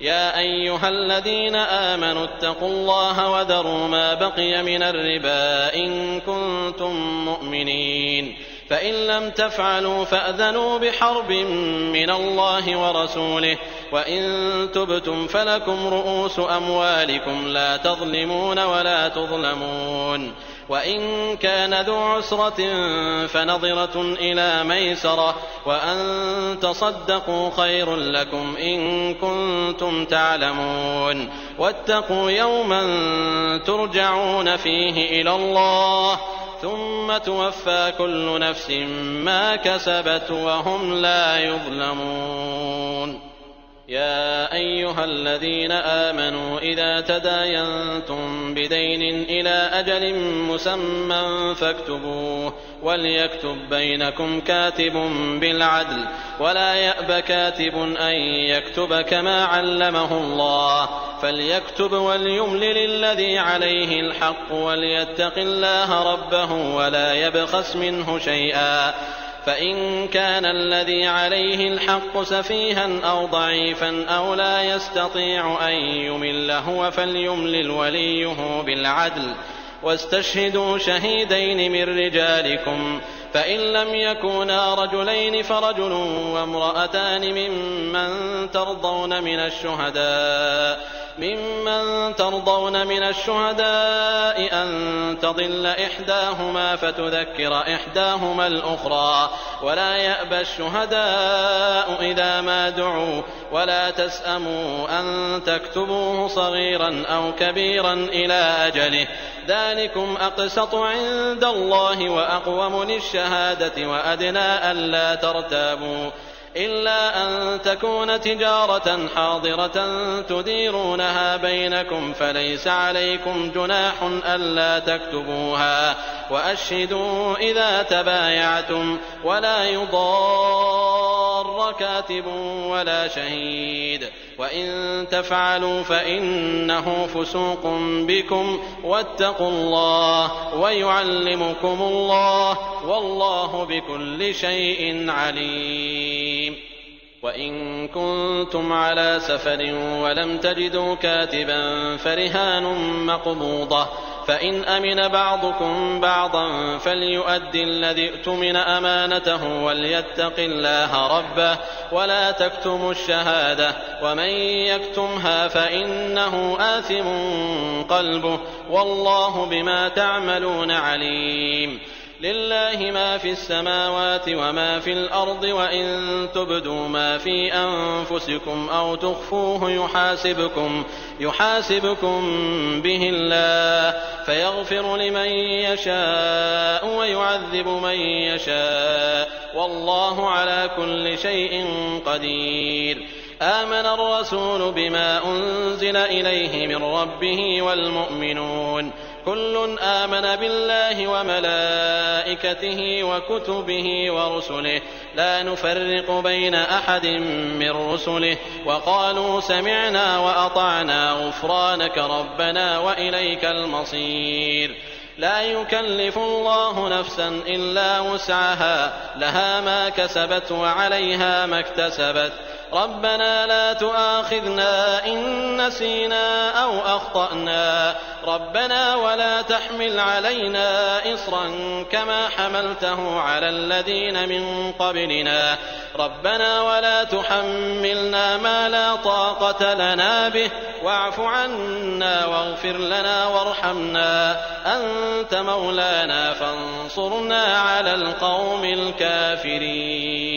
يا أيها الذين آمنوا اتقوا الله وذروا ما بقي من الربا إن كنتم مؤمنين فإن لم تفعلوا فأذنوا بحرب من الله ورسوله وإن تبتم فلكم رؤوس أموالكم لا تظلمون ولا تظلمون وإن كان ذو عسرة فنظرة إلى ميسرة وأن تصدقوا خير لكم إن كنتم تعلمون واتقوا يوما ترجعون فيه إلى الله ثم توفى كل نفس ما كسبت وهم لا يظلمون يا أيها الذين آمنوا إذا تداينتم بدين إلى أجل مسمى فاكتبوه وليكتب بينكم كاتب بالعدل ولا يأب كاتب أن يكتب كما علمه الله فليكتب وليملل الذي عليه الحق وليتق الله ربه ولا يبخس منه شيئا فإن كان الذي عليه الحق سفيها أو ضعيفا أو لا يستطيع أن يمل هو فليملل وليه بالعدل واستشهدوا شهيدين من رجالكم فإن لم يكونا رجلين فرجل وامرأتان ممن ترضون من الشهداء أن تضل إحداهما فتذكر إحداهما الأخرى ولا يأبى الشهداء إذا ما دعوا ولا تسأموا أن تكتبوه صغيرا أو كبيرا إلى أجله ذلكم أقسط عند الله وأقوم للشهادة وأدنى ألا ترتابوا إلا أن تكون تجارة حاضرة تديرونها بينكم فليس عليكم جناح ألا تكتبوها وأشهدوا إذا تبايعتم ولا يضار كاتب ولا شهيد وإن تفعلوا فإنه فسوق بكم واتقوا الله ويعلمكم الله والله بكل شيء عليم. وإن كنتم على سفر ولم تجدوا كاتبا فرهان مقبوضة فإن أمن بعضكم بعضا فليؤد الذي اؤتمن أمانته وليتق الله ربه ولا تكتموا الشهادة ومن يكتمها فإنه آثم قلبه والله بما تعملون عليم. لله ما في السماوات وما في الأرض وإن تبدوا ما في أنفسكم أو تخفوه يحاسبكم به الله فيغفر لمن يشاء ويعذب من يشاء والله على كل شيء قدير. آمن الرسول بما أنزل إليه من ربه والمؤمنون كل آمن بالله وملائكته وكتبه ورسله لا نفرق بين أحد من رسله وقالوا سمعنا وأطعنا غفرانك ربنا وإليك المصير. لا يكلف الله نفسا إلا وسعها لها ما كسبت وعليها ما اكتسبت ربنا لا تؤاخذنا إن نسينا أو أخطأنا ربنا ولا تحمل علينا إصرا كما حملته على الذين من قبلنا ربنا ولا تحملنا ما لا طاقة لنا به واعف عنا واغفر لنا وارحمنا أنت مولانا فانصرنا على القوم الكافرين.